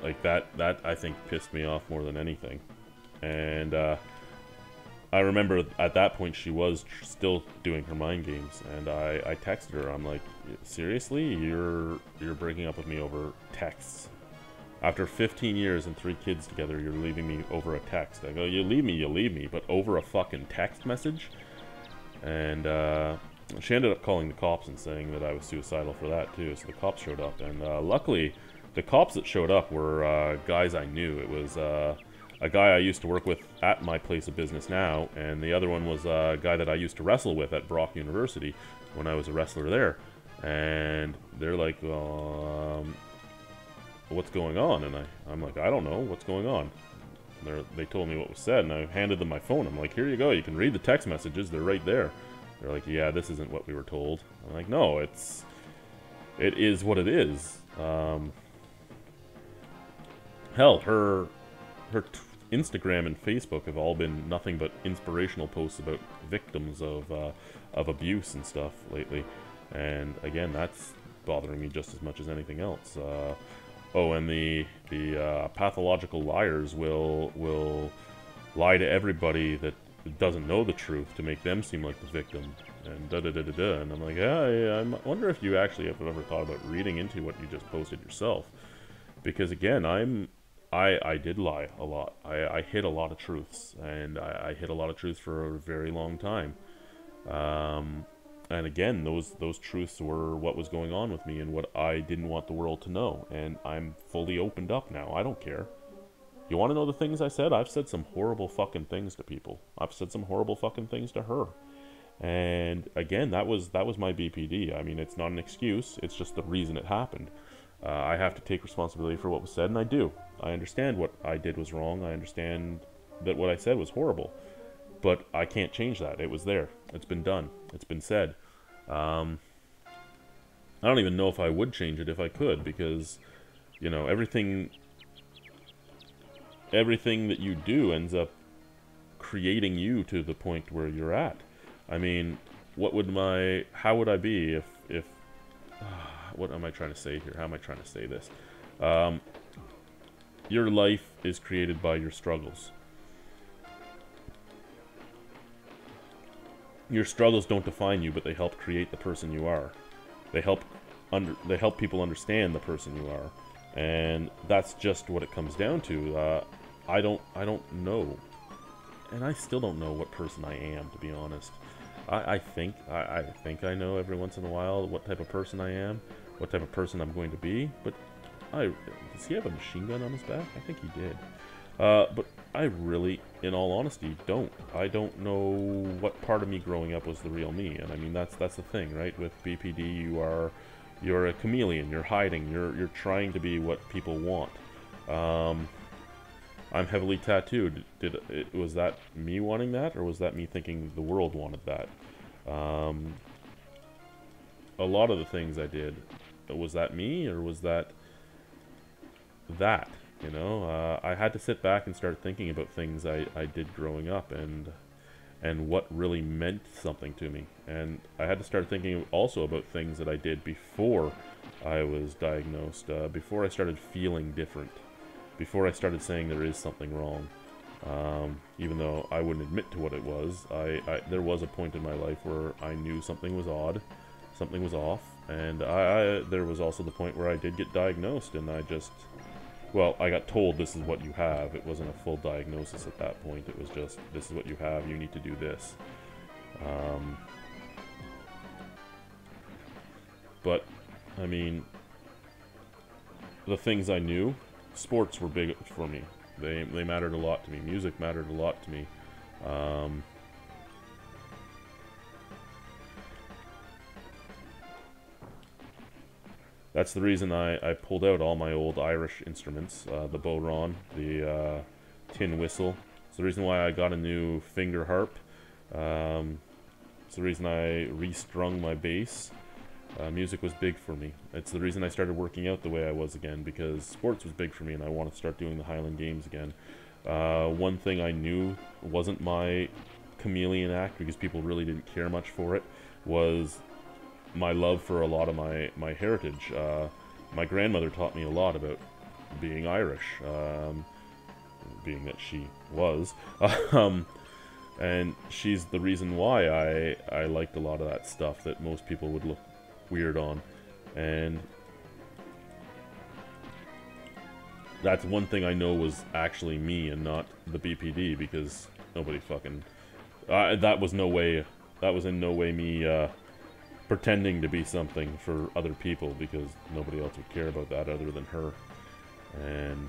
S1: Like, that I think pissed me off more than anything. And I remember at that point she was still doing her mind games, and I texted her. I'm like, seriously, you're breaking up with me over texts? After 15 years and 3 kids together, you're leaving me over a text? I go, you leave me, but over a fucking text message? And she ended up calling the cops and saying that I was suicidal for that too. So the cops showed up, and luckily the cops that showed up were guys I knew. It was a guy I used to work with at my place of business now, and the other one was a guy that I used to wrestle with at Brock University when I was a wrestler there. And they're like, what's going on? And I'm like, I don't know, what's going on? They told me what was said, and I handed them my phone. I'm like, here you go, you can read the text messages, they're right there. They're like, yeah, this isn't what we were told. I'm like, no, it is what it is. Hell, her her Instagram and Facebook have all been nothing but inspirational posts about victims of abuse and stuff lately. And again, that's bothering me just as much as anything else. Oh, and the pathological liars will lie to everybody that doesn't know the truth to make them seem like the victim, and da-da-da-da-da. And I'm like, yeah, I wonder if you actually have ever thought about reading into what you just posted yourself. Because again, I did lie a lot. I hid a lot of truths, and I hid a lot of truths for a very long time. And again, those truths were what was going on with me and what I didn't want the world to know. And I'm fully opened up now. I don't care. You want to know the things I said? I've said some horrible fucking things to people. I've said some horrible fucking things to her. And again, that was my BPD. I mean, it's not an excuse. It's just the reason it happened. I have to take responsibility for what was said, and I do. I understand what I did was wrong. I understand that what I said was horrible. But I can't change that. It was there. It's been done. It's been said. I don't even know if I would change it if I could, because, you know, everything that you do ends up creating you to the point where you're at. I mean, how would I be if what am I trying to say here? How am I trying to say this? Your life is created by your struggles. Your struggles don't define you, but they help create the person you are. They help people understand the person you are, and that's just what it comes down to. I don't know, and I still don't know what person I am, to be honest. I think I know every once in a while what type of person I am, what type of person I'm going to be. But does he have a machine gun on his back? I think he did. But I really, in all honesty, don't. I don't know what part of me growing up was the real me. And I mean, that's the thing, right? With BPD, you're a chameleon. You're hiding. You're trying to be what people want. I'm heavily tattooed. Was that me wanting that, or was that me thinking the world wanted that? A lot of the things I did, was that me, or was that? You know, I had to sit back and start thinking about things I did growing up, and what really meant something to me. And I had to start thinking also about things that I did before I was diagnosed, before I started feeling different, before I started saying there is something wrong. Even though I wouldn't admit to what it was, there was a point in my life where I knew something was odd, something was off, and there was also the point where I did get diagnosed, and well, I got told this is what you have. It wasn't a full diagnosis at that point. It was just, this is what you have, you need to do this. But, I mean, the things I knew, sports were big for me. They mattered a lot to me. Music mattered a lot to me. That's the reason I pulled out all my old Irish instruments, the bodhrán, the tin whistle. It's the reason why I got a new finger harp. It's the reason I restrung my bass. Music was big for me. It's the reason I started working out the way I was again, because sports was big for me and I wanted to start doing the Highland Games again. One thing I knew wasn't my chameleon act, because people really didn't care much for it, was my love for a lot of my heritage. My grandmother taught me a lot about being Irish, being that she was. And she's the reason why I liked a lot of that stuff that most people would look weird on. And that's one thing I know was actually me and not the BPD, because nobody fucking... that was in no way me pretending to be something for other people, because nobody else would care about that other than her. And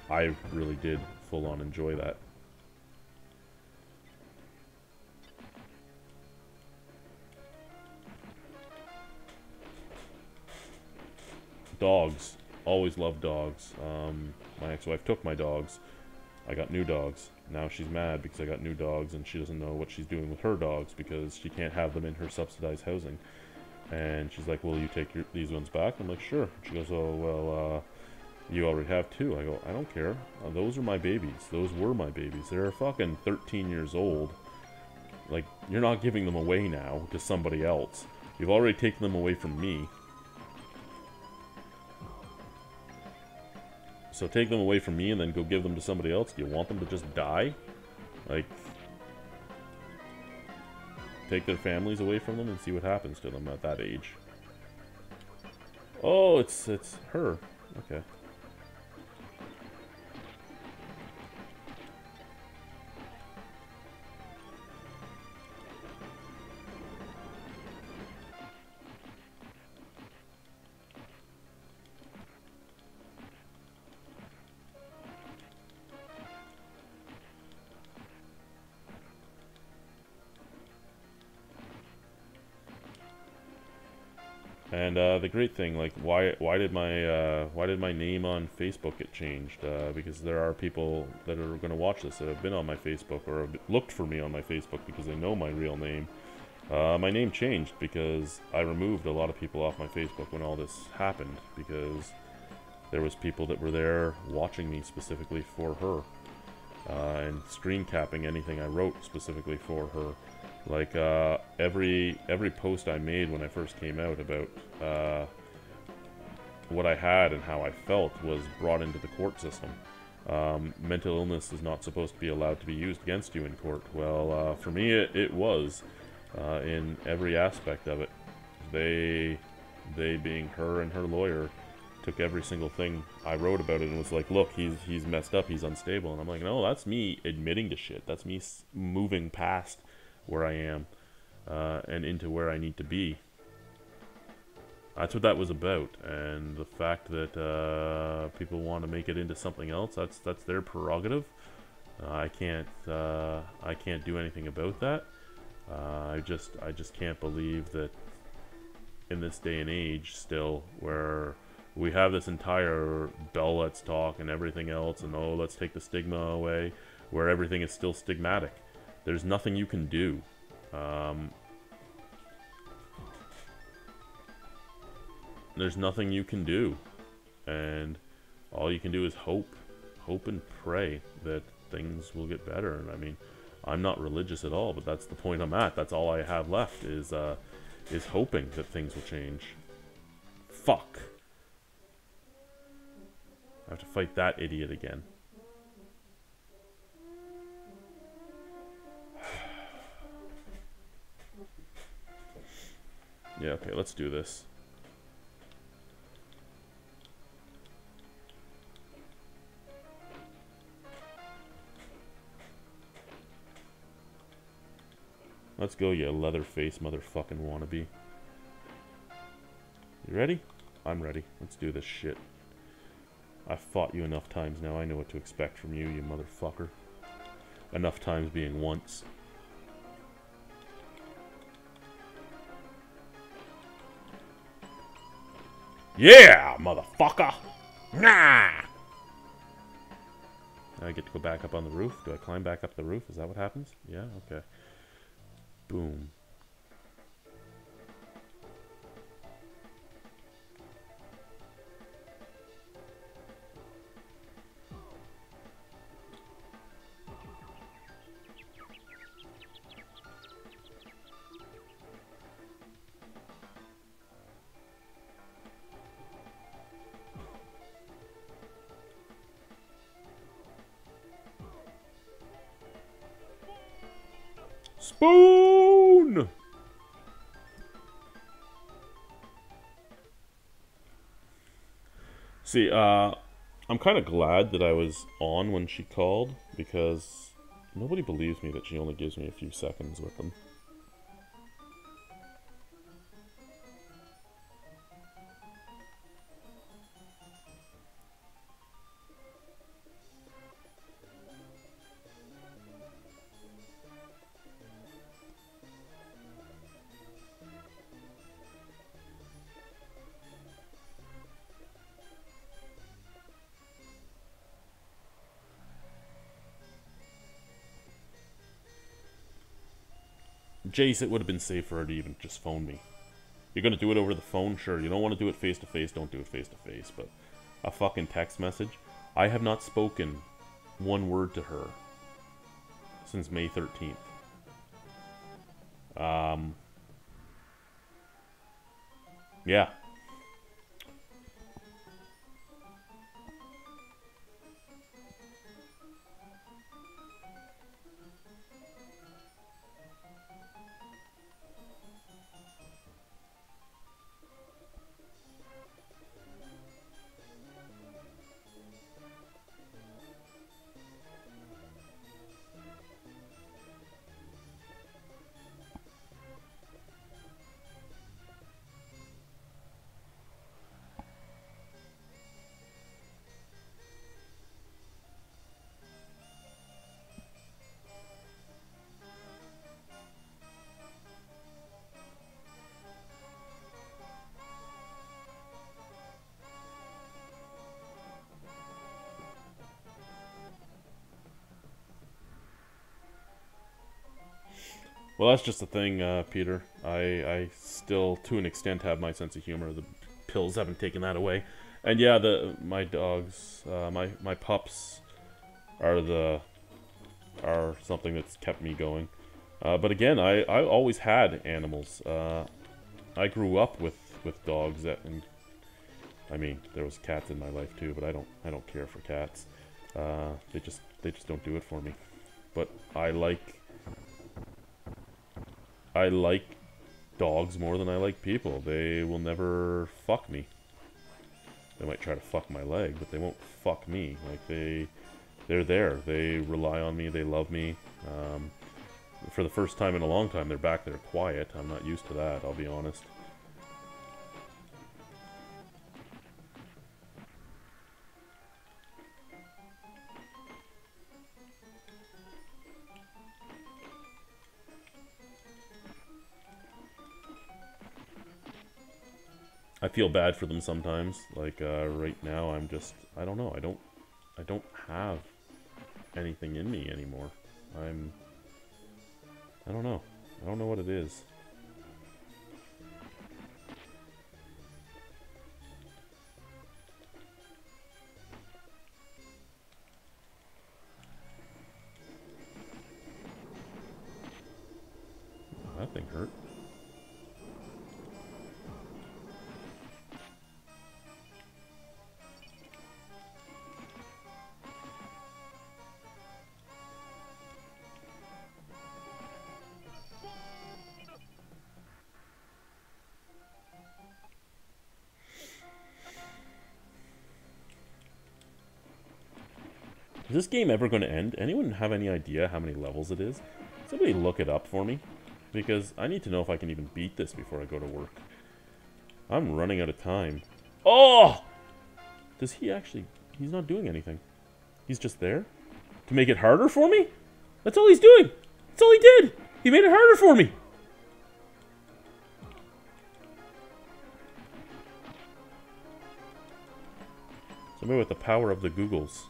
S1: I really did full on enjoy that. Dogs. Always loved dogs. My ex-wife took my dogs. I got new dogs. Now she's mad because I got new dogs, and she doesn't know what she's doing with her dogs because she can't have them in her subsidized housing. And she's like, will you take these ones back? I'm like, sure. She goes, oh, well, You already have 2. I go, I don't care. Those are my babies. Those were my babies. They're fucking 13 years old. Like, you're not giving them away now to somebody else. You've already taken them away from me. So take them away from me and then go give them to somebody else. Do you want them to just die? Like, take their families away from them and see what happens to them at that age. Oh, it's her. Okay. And the great thing, like, why did my name on Facebook get changed? Because there are people that are going to watch this that have been on my Facebook or have looked for me on my Facebook because they know my real name. My name changed because I removed a lot of people off my Facebook when all this happened, because there was people that were there watching me specifically for her, and screen capping anything I wrote specifically for her. Like, every post I made when I first came out about what I had and how I felt was brought into the court system. Mental illness is not supposed to be allowed to be used against you in court. Well, for me it was, in every aspect of it. They being her and her lawyer, took every single thing I wrote about it and was like, look, he's messed up, he's unstable. And I'm like, no, that's me admitting to shit. That's me moving past where I am, and into where I need to be. That's what that was about. And the fact that people want to make it into something else, that's their prerogative. I can't do anything about that. I just can't believe that in this day and age still, where we have this entire Bell Let's Talk and everything else, and oh, let's take the stigma away, where everything is still stigmatic. There's nothing you can do. There's nothing you can do. And all you can do is hope and pray that things will get better. And I mean, I'm not religious at all, but that's the point I'm at. That's all I have left is hoping that things will change. Fuck. I have to fight that idiot again. Yeah, okay, let's do this. Let's go, you leather-faced motherfucking wannabe. You ready? I'm ready. Let's do this shit. I've fought you enough times now. I know what to expect from you, you motherfucker. Enough times being once. Yeah, motherfucker! Nah! I get to go back up on the roof. Do I climb back up the roof? Is that what happens? Yeah? Okay. Boom. Spoon! See, I'm kind of glad that I was on when she called, because nobody believes me that she only gives me a few seconds with them. Jace, it would have been safe for her to even just phone me. You're gonna do it over the phone? Sure. You don't want to do it face-to-face, don't do it face-to-face, but a fucking text message. I have not spoken one word to her since May 13th. Yeah. Well, that's just the thing, Peter. I still, to an extent, have my sense of humor. The pills haven't taken that away. And yeah, my dogs, my pups are something that's kept me going. But again, I always had animals. I grew up with dogs and I mean, there was cats in my life too, but I don't care for cats. They just don't do it for me. But I like dogs more than I like people. They will never fuck me. They might try to fuck my leg, but they won't fuck me. Like, they're there. They rely on me. They love me. For the first time in a long time, they're back there quiet. I'm not used to that, I'll be honest. I feel bad for them sometimes. Like, right now, I don't know. I don't have anything in me anymore. I don't know. I don't know what it is. Oh, that thing hurt. Is this game ever going to end? Anyone have any idea how many levels it is? Somebody look it up for me. Because I need to know if I can even beat this before I go to work. I'm running out of time. Oh! Does he actually... He's not doing anything. He's just there? To make it harder for me? That's all he's doing! That's all he did! He made it harder for me! Somebody with the power of the Googles.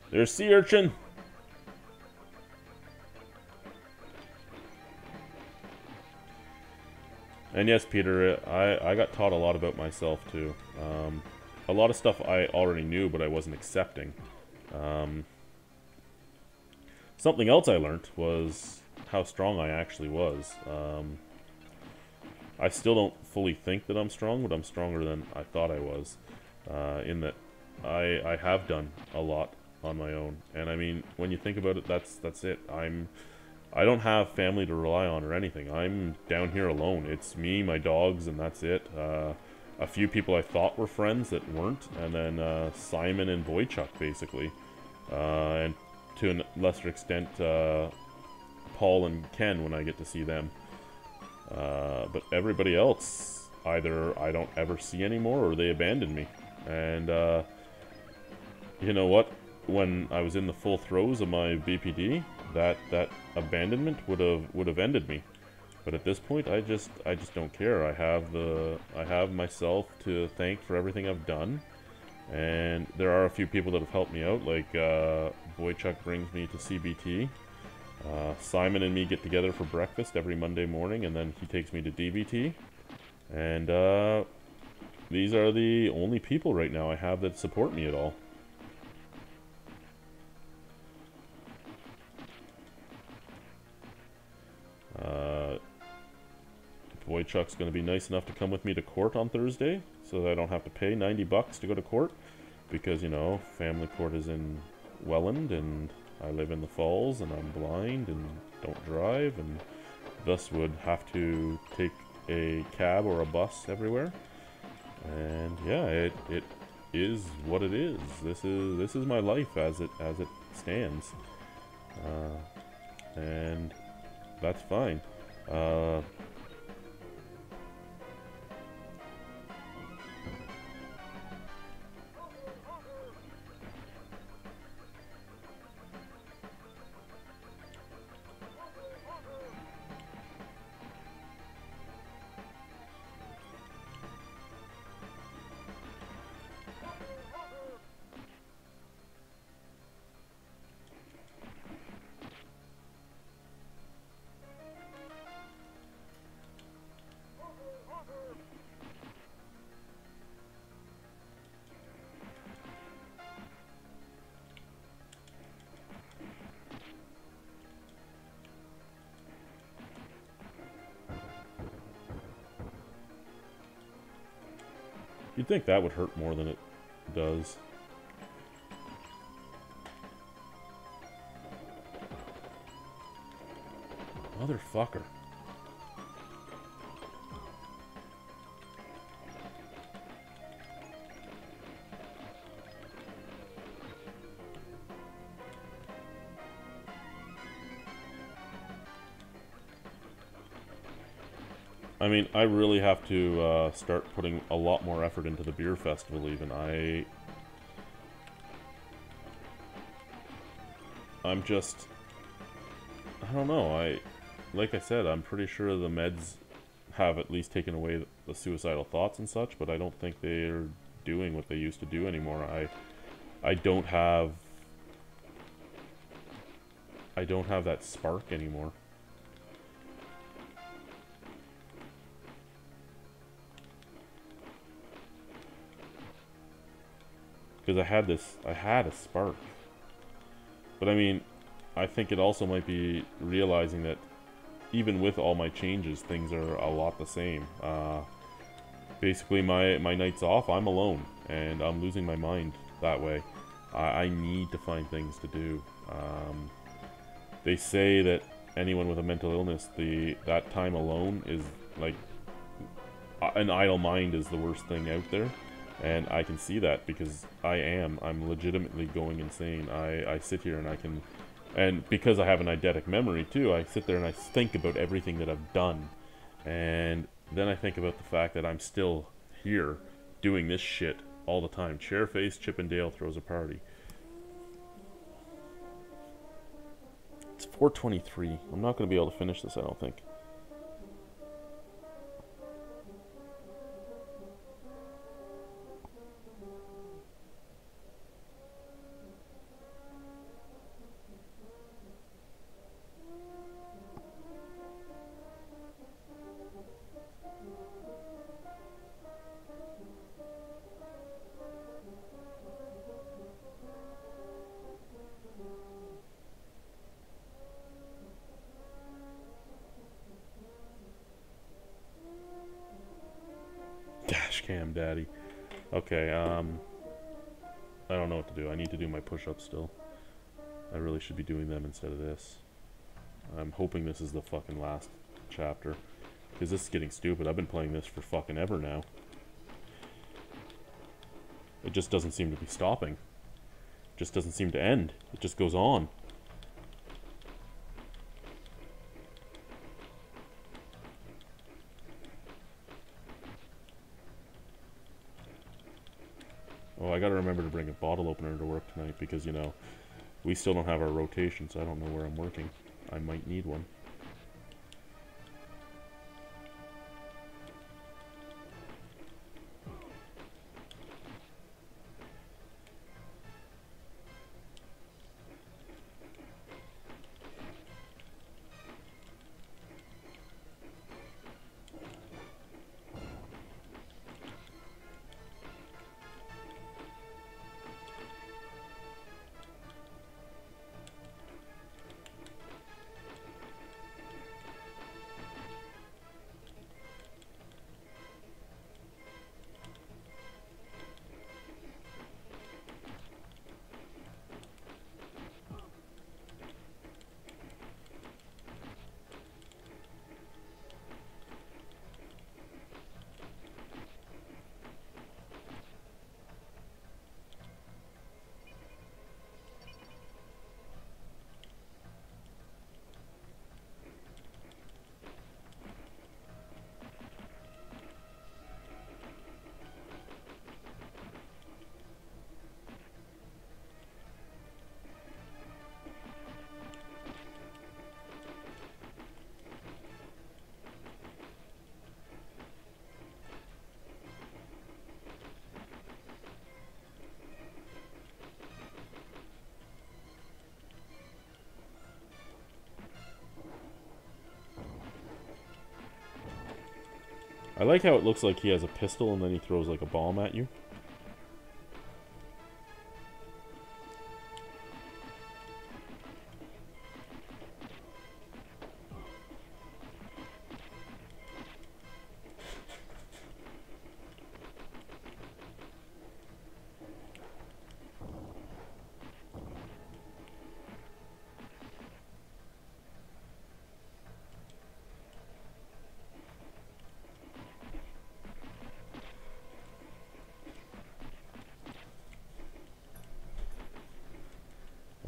S1: There's sea urchin. And yes, Peter, I got taught a lot about myself too. A lot of stuff I already knew, but I wasn't accepting. Something else I learned was how strong I actually was. I still don't fully think that I'm strong, but I'm stronger than I thought I was. In that I have done a lot on my own, and I mean, when you think about it, that's it. I don't have family to rely on or anything. I'm down here alone. It's me, my dogs, and that's it. A few people I thought were friends that weren't, and then Simon and Boychuk, basically, and to a lesser extent Paul and Ken when I get to see them. But everybody else, either I don't ever see anymore or they abandon me. And you know what? When I was in the full throes of my BPD, that abandonment would have ended me. But at this point, I just don't care. I have myself to thank for everything I've done, and there are a few people that have helped me out. Like Boychuk brings me to CBT. Simon and me get together for breakfast every Monday morning, and then he takes me to DBT. And these are the only people right now I have that support me at all. Boychuk's going to be nice enough to come with me to court on Thursday, so that I don't have to pay 90 bucks to go to court, because, you know, family court is in Welland, and I live in the Falls, and I'm blind, and don't drive, and thus would have to take a cab or a bus everywhere. And yeah, it is what it is. This is my life as it stands, and that's fine. You'd think that would hurt more than it does. Motherfucker. I mean, I really have to start putting a lot more effort into the beer festival even. I'm just... I don't know, like I said, I'm pretty sure the meds have at least taken away the suicidal thoughts and such, but I don't think they're doing what they used to do anymore. I don't have that spark anymore. Because I had a spark. But I mean, I think it also might be realizing that even with all my changes, things are a lot the same. Basically, my nights off, I'm alone, and I'm losing my mind that way. I need to find things to do. They say that anyone with a mental illness, that time alone is like... an idle mind is the worst thing out there. And I can see that because I'm legitimately going insane. I sit here and I can, and because I have an eidetic memory too, I sit there and I think about everything that I've done. And then I think about the fact that I'm still here doing this shit all the time. Chairface Chippendale throws a party. It's 4:23. I'm not going to be able to finish this, I don't think. Dashcam daddy. Okay, I don't know what to do. I need to do my push-ups still. I really should be doing them instead of this. I'm hoping this is the fucking last chapter, because this is getting stupid. I've been playing this for fucking ever now. It just doesn't seem to be stopping. It just doesn't seem to end. It just goes on. Oh, I gotta remember to bring a bottle opener to work tonight because, you know, we still don't have our rotation, so I don't know where I'm working. I might need one. I like how it looks like he has a pistol and then he throws like a bomb at you.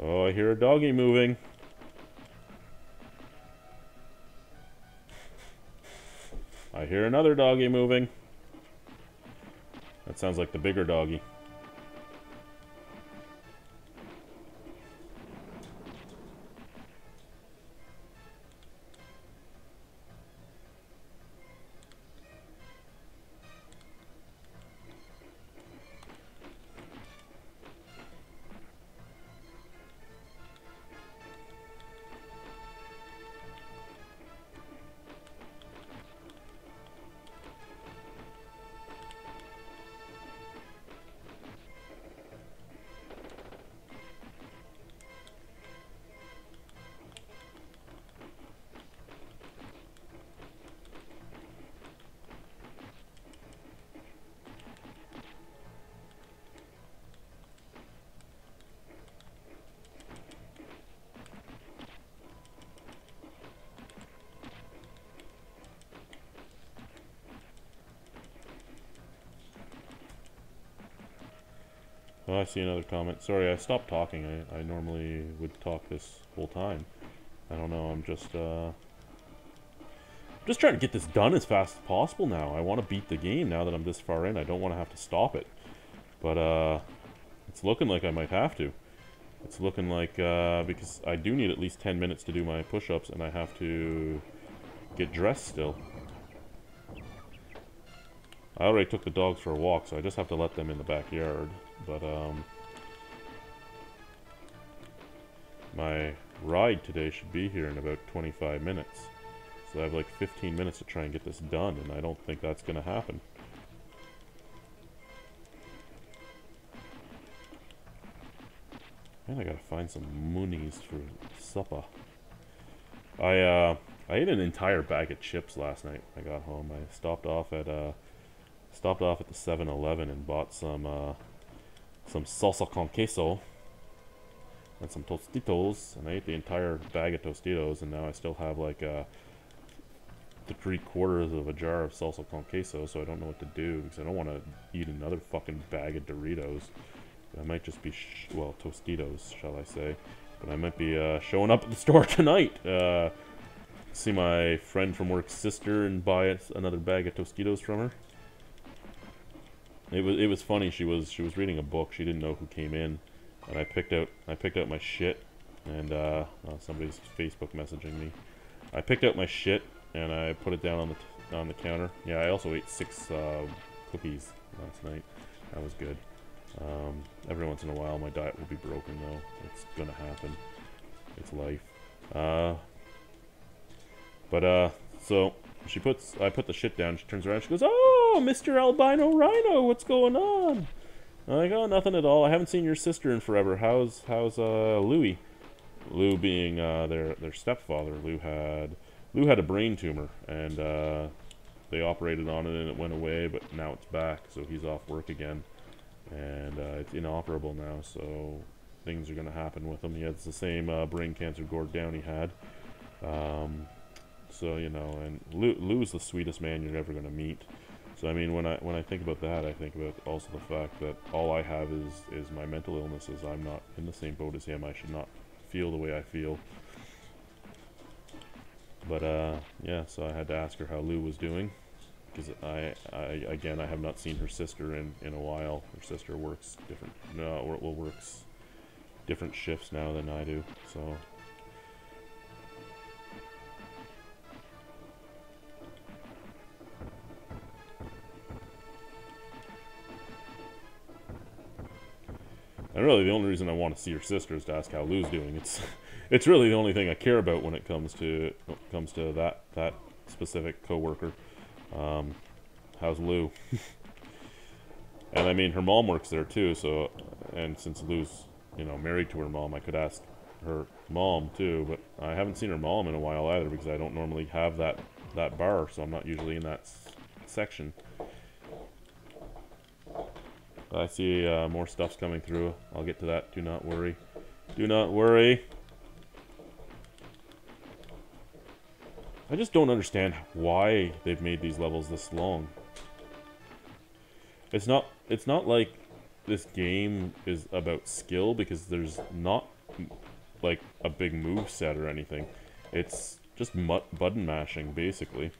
S1: Oh, I hear a doggy moving. I hear another doggy moving. That sounds like the bigger doggy. Oh, I see another comment. Sorry, I stopped talking. I normally would talk this whole time. I don't know, I'm just trying to get this done as fast as possible now. I want to beat the game now that I'm this far in. I don't want to have to stop it. But, it's looking like I might have to. It's looking like, because I do need at least 10 minutes to do my push-ups, and I have to get dressed still. I already took the dogs for a walk, so I just have to let them in the backyard. But, my ride today should be here in about 25 minutes. So I have like 15 minutes to try and get this done, and I don't think that's going to happen. And I gotta find some moonies for supper. I ate an entire bag of chips last night when I got home. I stopped off at the 7-Eleven and bought some salsa con queso and some Tostitos, and I ate the entire bag of Tostitos, and now I still have like the 3/4 of a jar of salsa con queso, so I don't know what to do, because I don't want to eat another fucking bag of Doritos. I might just be, well, Tostitos, shall I say. But I might be showing up at the store tonight. See my friend from work's sister and buy another bag of Tostitos from her. It was funny. She was reading a book. She didn't know who came in, and I picked out my shit. And somebody's Facebook messaging me. I picked out my shit and I put it down on the counter. Yeah, I also ate 6 cookies last night. That was good. Every once in a while, my diet will be broken, though. It's gonna happen. It's life. So I put the shit down. She turns around. She goes, "Oh, Mr. Albino Rhino, what's going on?" I'm like, "Oh, nothing at all. I haven't seen your sister in forever. How's Louie?" Lou being their stepfather. Lou had a brain tumor, and they operated on it, and it went away, but now it's back. So he's off work again. And it's inoperable now, so things are going to happen with him. He has the same brain cancer Gord Downey had. So, you know, and Lou's the sweetest man you're ever going to meet. So, I mean, when I think about that, I think about also the fact that all I have is my mental illnesses. I'm not in the same boat as him. I should not feel the way I feel. But, yeah, so I had to ask her how Lou was doing. Because I have not seen her sister in a while. Her sister works works different shifts now than I do, so. And really, the only reason I want to see her sister is to ask how Lou's doing. It's really the only thing I care about when it comes to that specific coworker. how's Lou? And I mean, her mom works there too, so, and since Lou's, you know, married to her mom, I could ask her mom too, but I haven't seen her mom in a while either, because I don't normally have that bar, so I'm not usually in that section. I see more stuff's coming through. I'll get to that, do not worry. Do not worry. I just don't understand why they've made these levels this long. It's not like this game is about skill, because there's not like a big move set or anything. It's just button mashing basically.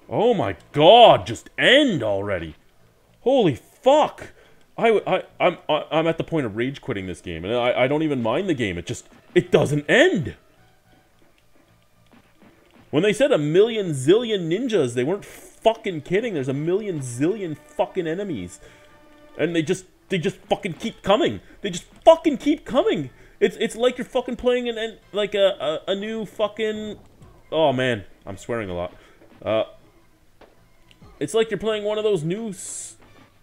S1: Oh my god, just end already. Holy fuck. I'm at the point of rage quitting this game, and I don't even mind the game. It doesn't end. When they said a million zillion ninjas, they weren't fucking kidding. There's a million zillion fucking enemies. And they just fucking keep coming. They just fucking keep coming. It's like you're fucking playing like a new fucking... Oh man, I'm swearing a lot. It's like you're playing one of those new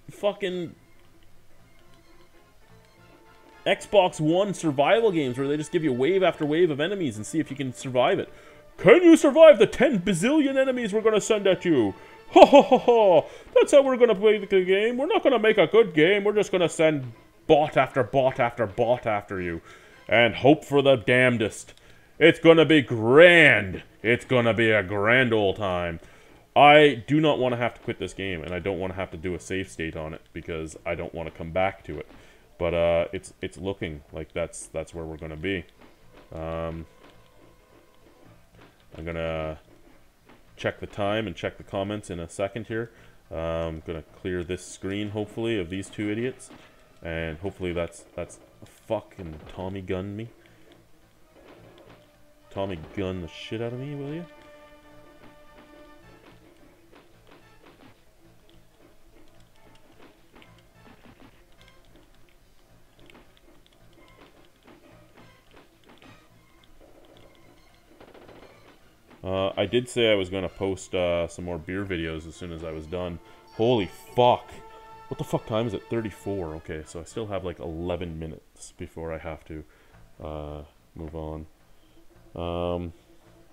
S1: fucking Xbox One survival games where they just give you wave after wave of enemies and see if you can survive it. Can you survive the 10 bazillion enemies we're gonna send at you? Ha ha ha ha! That's how we're gonna play the game. We're not gonna make a good game. We're just gonna send bot after bot after bot after you. And hope for the damnedest. It's gonna be grand. It's gonna be a grand old time. I do not want to have to quit this game, and I don't want to have to do a save state on it, because I don't want to come back to it. But it's looking like that's where we're gonna be. I'm gonna check the time and check the comments in a second here. I'm gonna clear this screen, hopefully, of these two idiots, and hopefully that's fucking Tommy gun me. Tommy gun the shit out of me, will you? I did say I was going to post some more beer videos as soon as I was done. Holy fuck. What the fuck time is it? 34. Okay, so I still have like 11 minutes before I have to move on.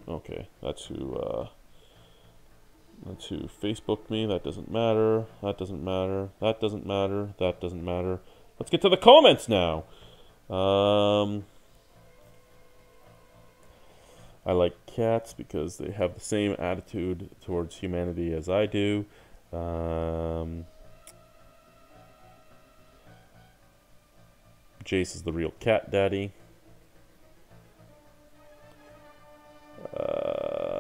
S1: Okay, that's who Facebooked me. That doesn't matter. That doesn't matter. That doesn't matter. That doesn't matter. Let's get to the comments now. I like cats because they have the same attitude towards humanity as I do. Jace is the real cat daddy.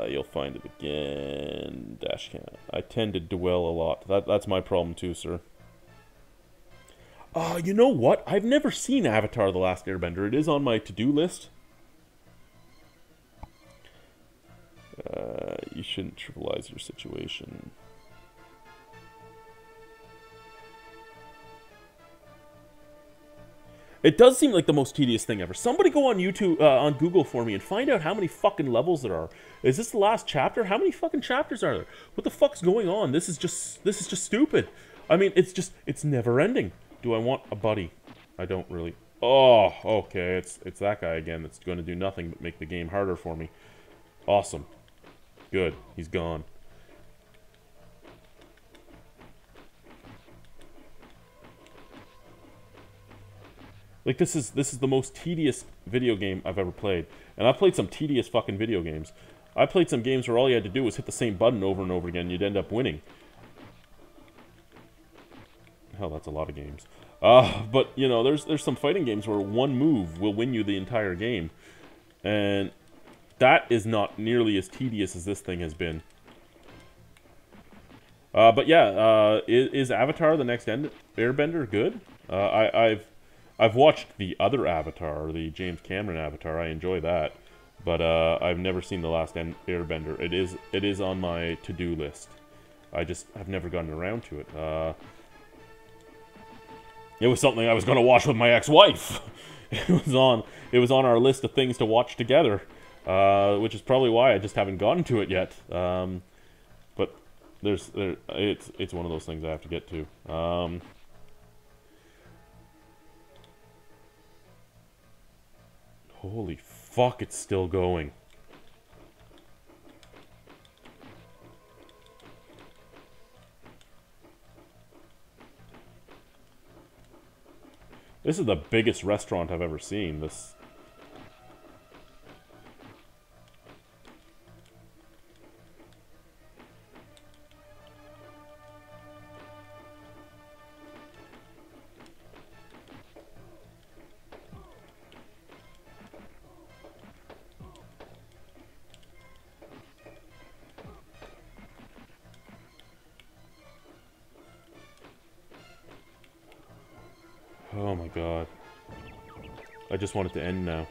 S1: You'll find it again. Dashcam. I tend to dwell a lot. That's my problem too, sir. You know what? I've never seen Avatar: The Last Airbender. It is on my to-do list. You shouldn't trivialize your situation. It does seem like the most tedious thing ever. Somebody go on YouTube, on Google for me and find out how many fucking levels there are. Is this the last chapter? How many fucking chapters are there? What the fuck's going on? This is just stupid. I mean, it's never ending. Do I want a buddy? I don't really. Oh, okay. It's that guy again that's going to do nothing but make the game harder for me. Awesome. Good. He's gone. Like, this is the most tedious video game I've ever played. And I've played some tedious fucking video games. I played some games where all you had to do was hit the same button over and over again and you'd end up winning. hell, that's a lot of games. But, you know, there's some fighting games where one move will win you the entire game. And that is not nearly as tedious as this thing has been. But yeah, is Avatar: The Next Airbender good? I've watched the other Avatar, the James Cameron Avatar. I enjoy that, but I've never seen The Last Airbender. It is on my to-do list. I've never gotten around to it. It was something I was going to watch with my ex-wife. It was on our list of things to watch together, which is probably why I just haven't gotten to it yet. But it's one of those things I have to get to. Holy fuck, it's still going. This is the biggest restaurant I've ever seen. This. Oh my god. I just want it to end now.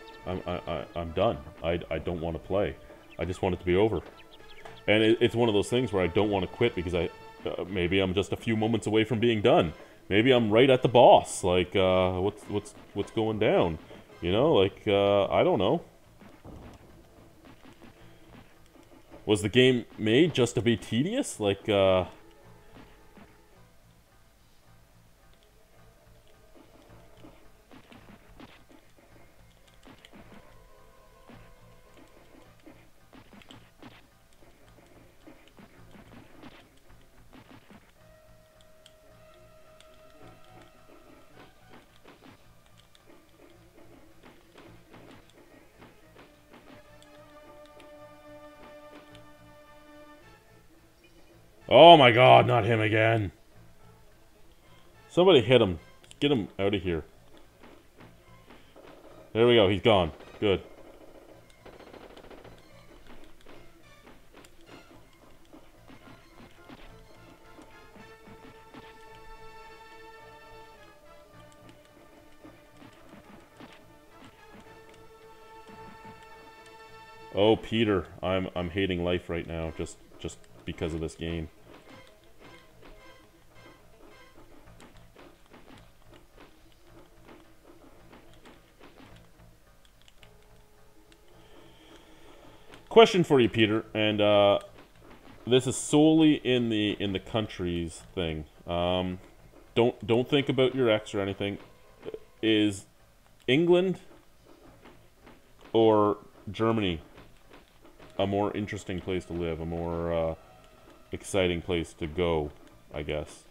S1: I'm done. I don't want to play. I just want it to be over. And it's one of those things where I don't want to quit because maybe I'm just a few moments away from being done. Maybe I'm right at the boss. Like, what's going down? You know, like, I don't know. Was the game made just to be tedious? Like, oh my god, not him again. Somebody hit him. Get him out of here. There we go, he's gone. Good. Oh, Peter, I'm hating life right now just because of this game. Question for you, Peter, and this is solely in the countries thing. Don't think about your ex or anything. Is England or Germany a more interesting place to live, a more exciting place to go, I guess?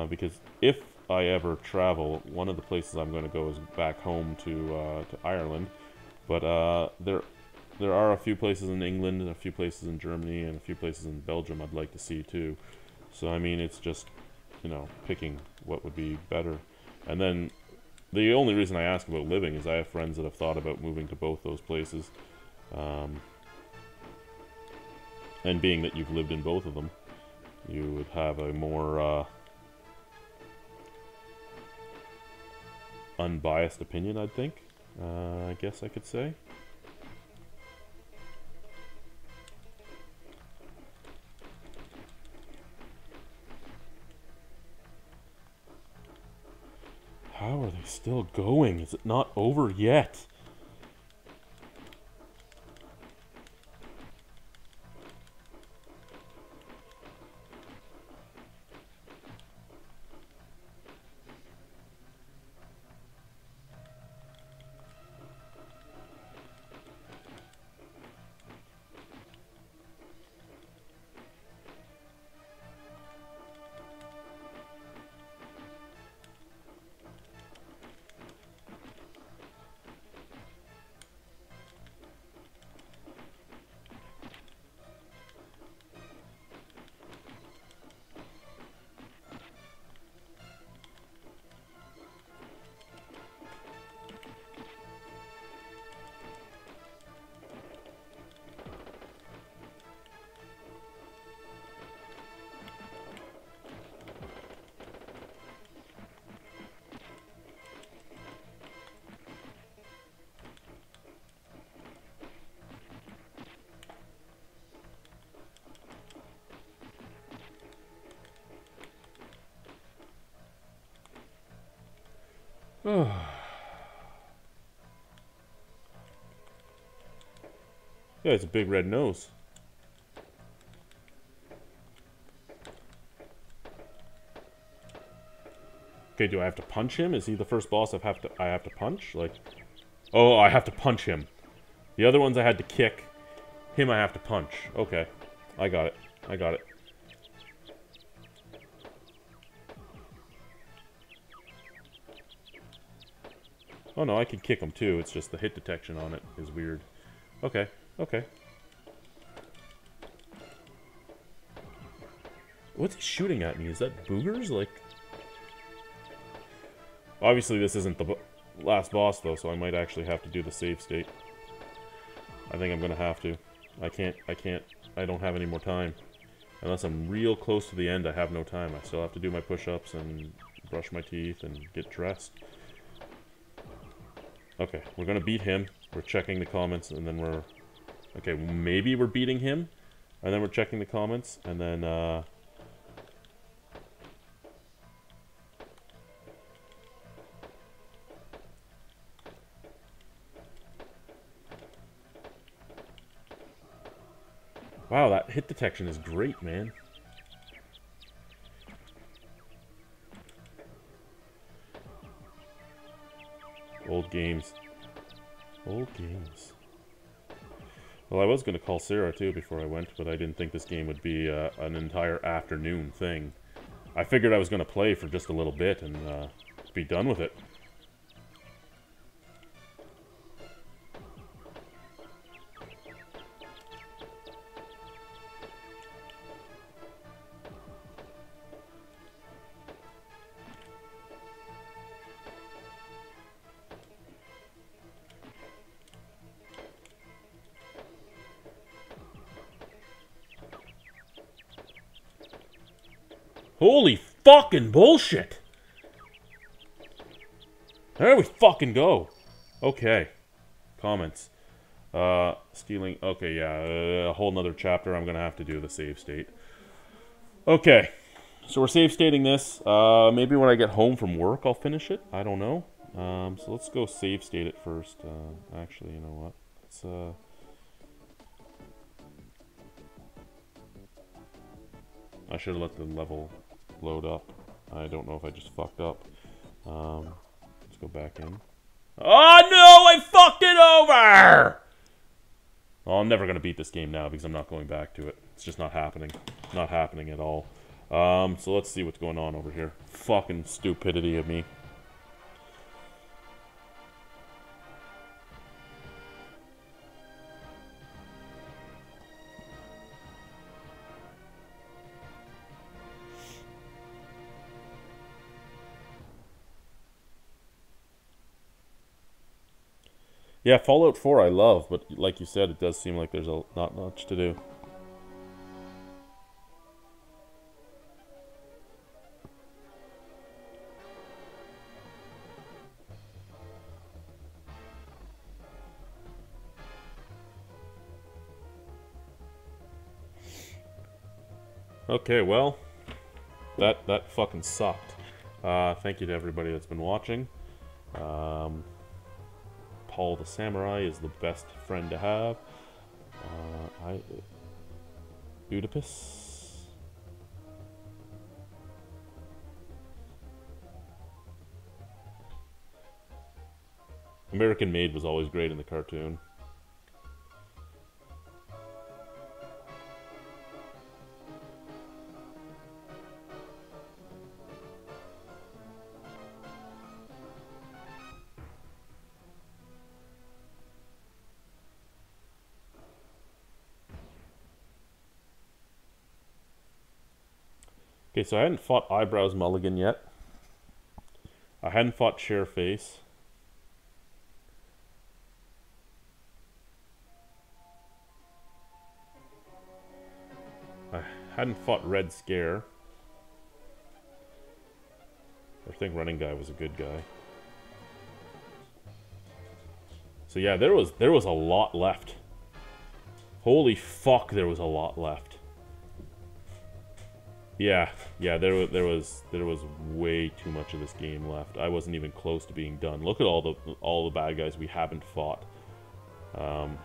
S1: Because if I ever travel, one of the places I'm going to go is back home to Ireland, but there are a few places in England, and a few places in Germany, and a few places in Belgium I'd like to see too. So I mean, it's just, you know, picking what would be better. And then the only reason I ask about living is I have friends that have thought about moving to both those places. And being that you've lived in both of them, you would have a more unbiased opinion, I'd think. I guess I could say. How are they still going? Is it not over yet? Yeah, it's a big red nose. Okay, do I have to punch him? Is he the first boss I have to punch? Like, oh, I have to punch him. The other ones I had to kick. Him I have to punch. Okay, I got it. I got it. Oh no, I can kick him too. It's just the hit detection on it is weird. Okay, okay. What's he shooting at me? Is that boogers? Like... Obviously this isn't the last boss though, so I might actually have to do the save state. I think I'm gonna have to. I don't have any more time. Unless I'm real close to the end, I have no time. I still have to do my push-ups and brush my teeth and get dressed. Okay, we're gonna beat him. We're checking the comments, and then we're... Okay, maybe we're beating him, and then we're checking the comments, and then, Wow, that hit detection is great, man. Old games. Old games. Well, I was going to call Sarah, too, before I went, but I didn't think this game would be an entire afternoon thing. I figured I was going to play for just a little bit and be done with it. Holy fucking bullshit! There we fucking go. Okay. Comments. Stealing. Okay, yeah. A whole nother chapter. I'm gonna have to do the save state. Okay. So we're save stating this. Maybe when I get home from work I'll finish it. I don't know. So let's go save state it first. Actually, you know what? Let's, I should have let the level load up. I don't know if I just fucked up. Let's go back in. Oh no! I fucked it over! Well, I'm never gonna beat this game now because I'm not going back to it. It's just not happening. Not happening at all. So let's see what's going on over here. Fucking stupidity of me. Yeah, Fallout 4 I love, but like you said, it does seem like there's not much to do. Okay, well, that fucking sucked. Thank you to everybody that's been watching. Paul the Samurai is the best friend to have. Oedipus. American Made was always great in the cartoon. Okay, so I hadn't fought Eyebrows Mulligan yet. I hadn't fought Chairface. I hadn't fought Red Scare. I think Running Guy was a good guy. So yeah, there was a lot left. Holy fuck, there was a lot left. Yeah, yeah, there was way too much of this game left. I wasn't even close to being done. Look at all the bad guys we haven't fought. Um,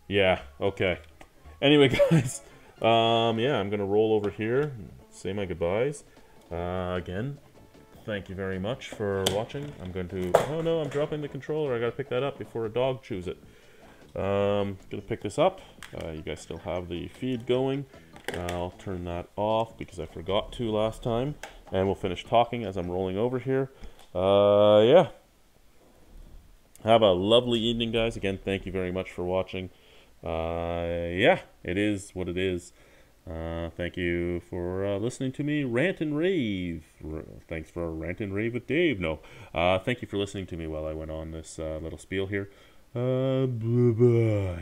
S1: yeah, okay. Anyway, guys, yeah, I'm gonna roll over here and say my goodbyes. Again, thank you very much for watching. I'm going to... Oh no, I'm dropping the controller. I gotta pick that up before a dog chews it. Gonna pick this up. You guys still have the feed going. I'll turn that off because I forgot to last time. And we'll finish talking as I'm rolling over here. Yeah. Have a lovely evening, guys. Again, thank you very much for watching. Yeah, it is what it is. Thank you for listening to me rant and rave. Thanks for rant and rave with Dave. No, thank you for listening to me while I went on this little spiel here. Bye-bye.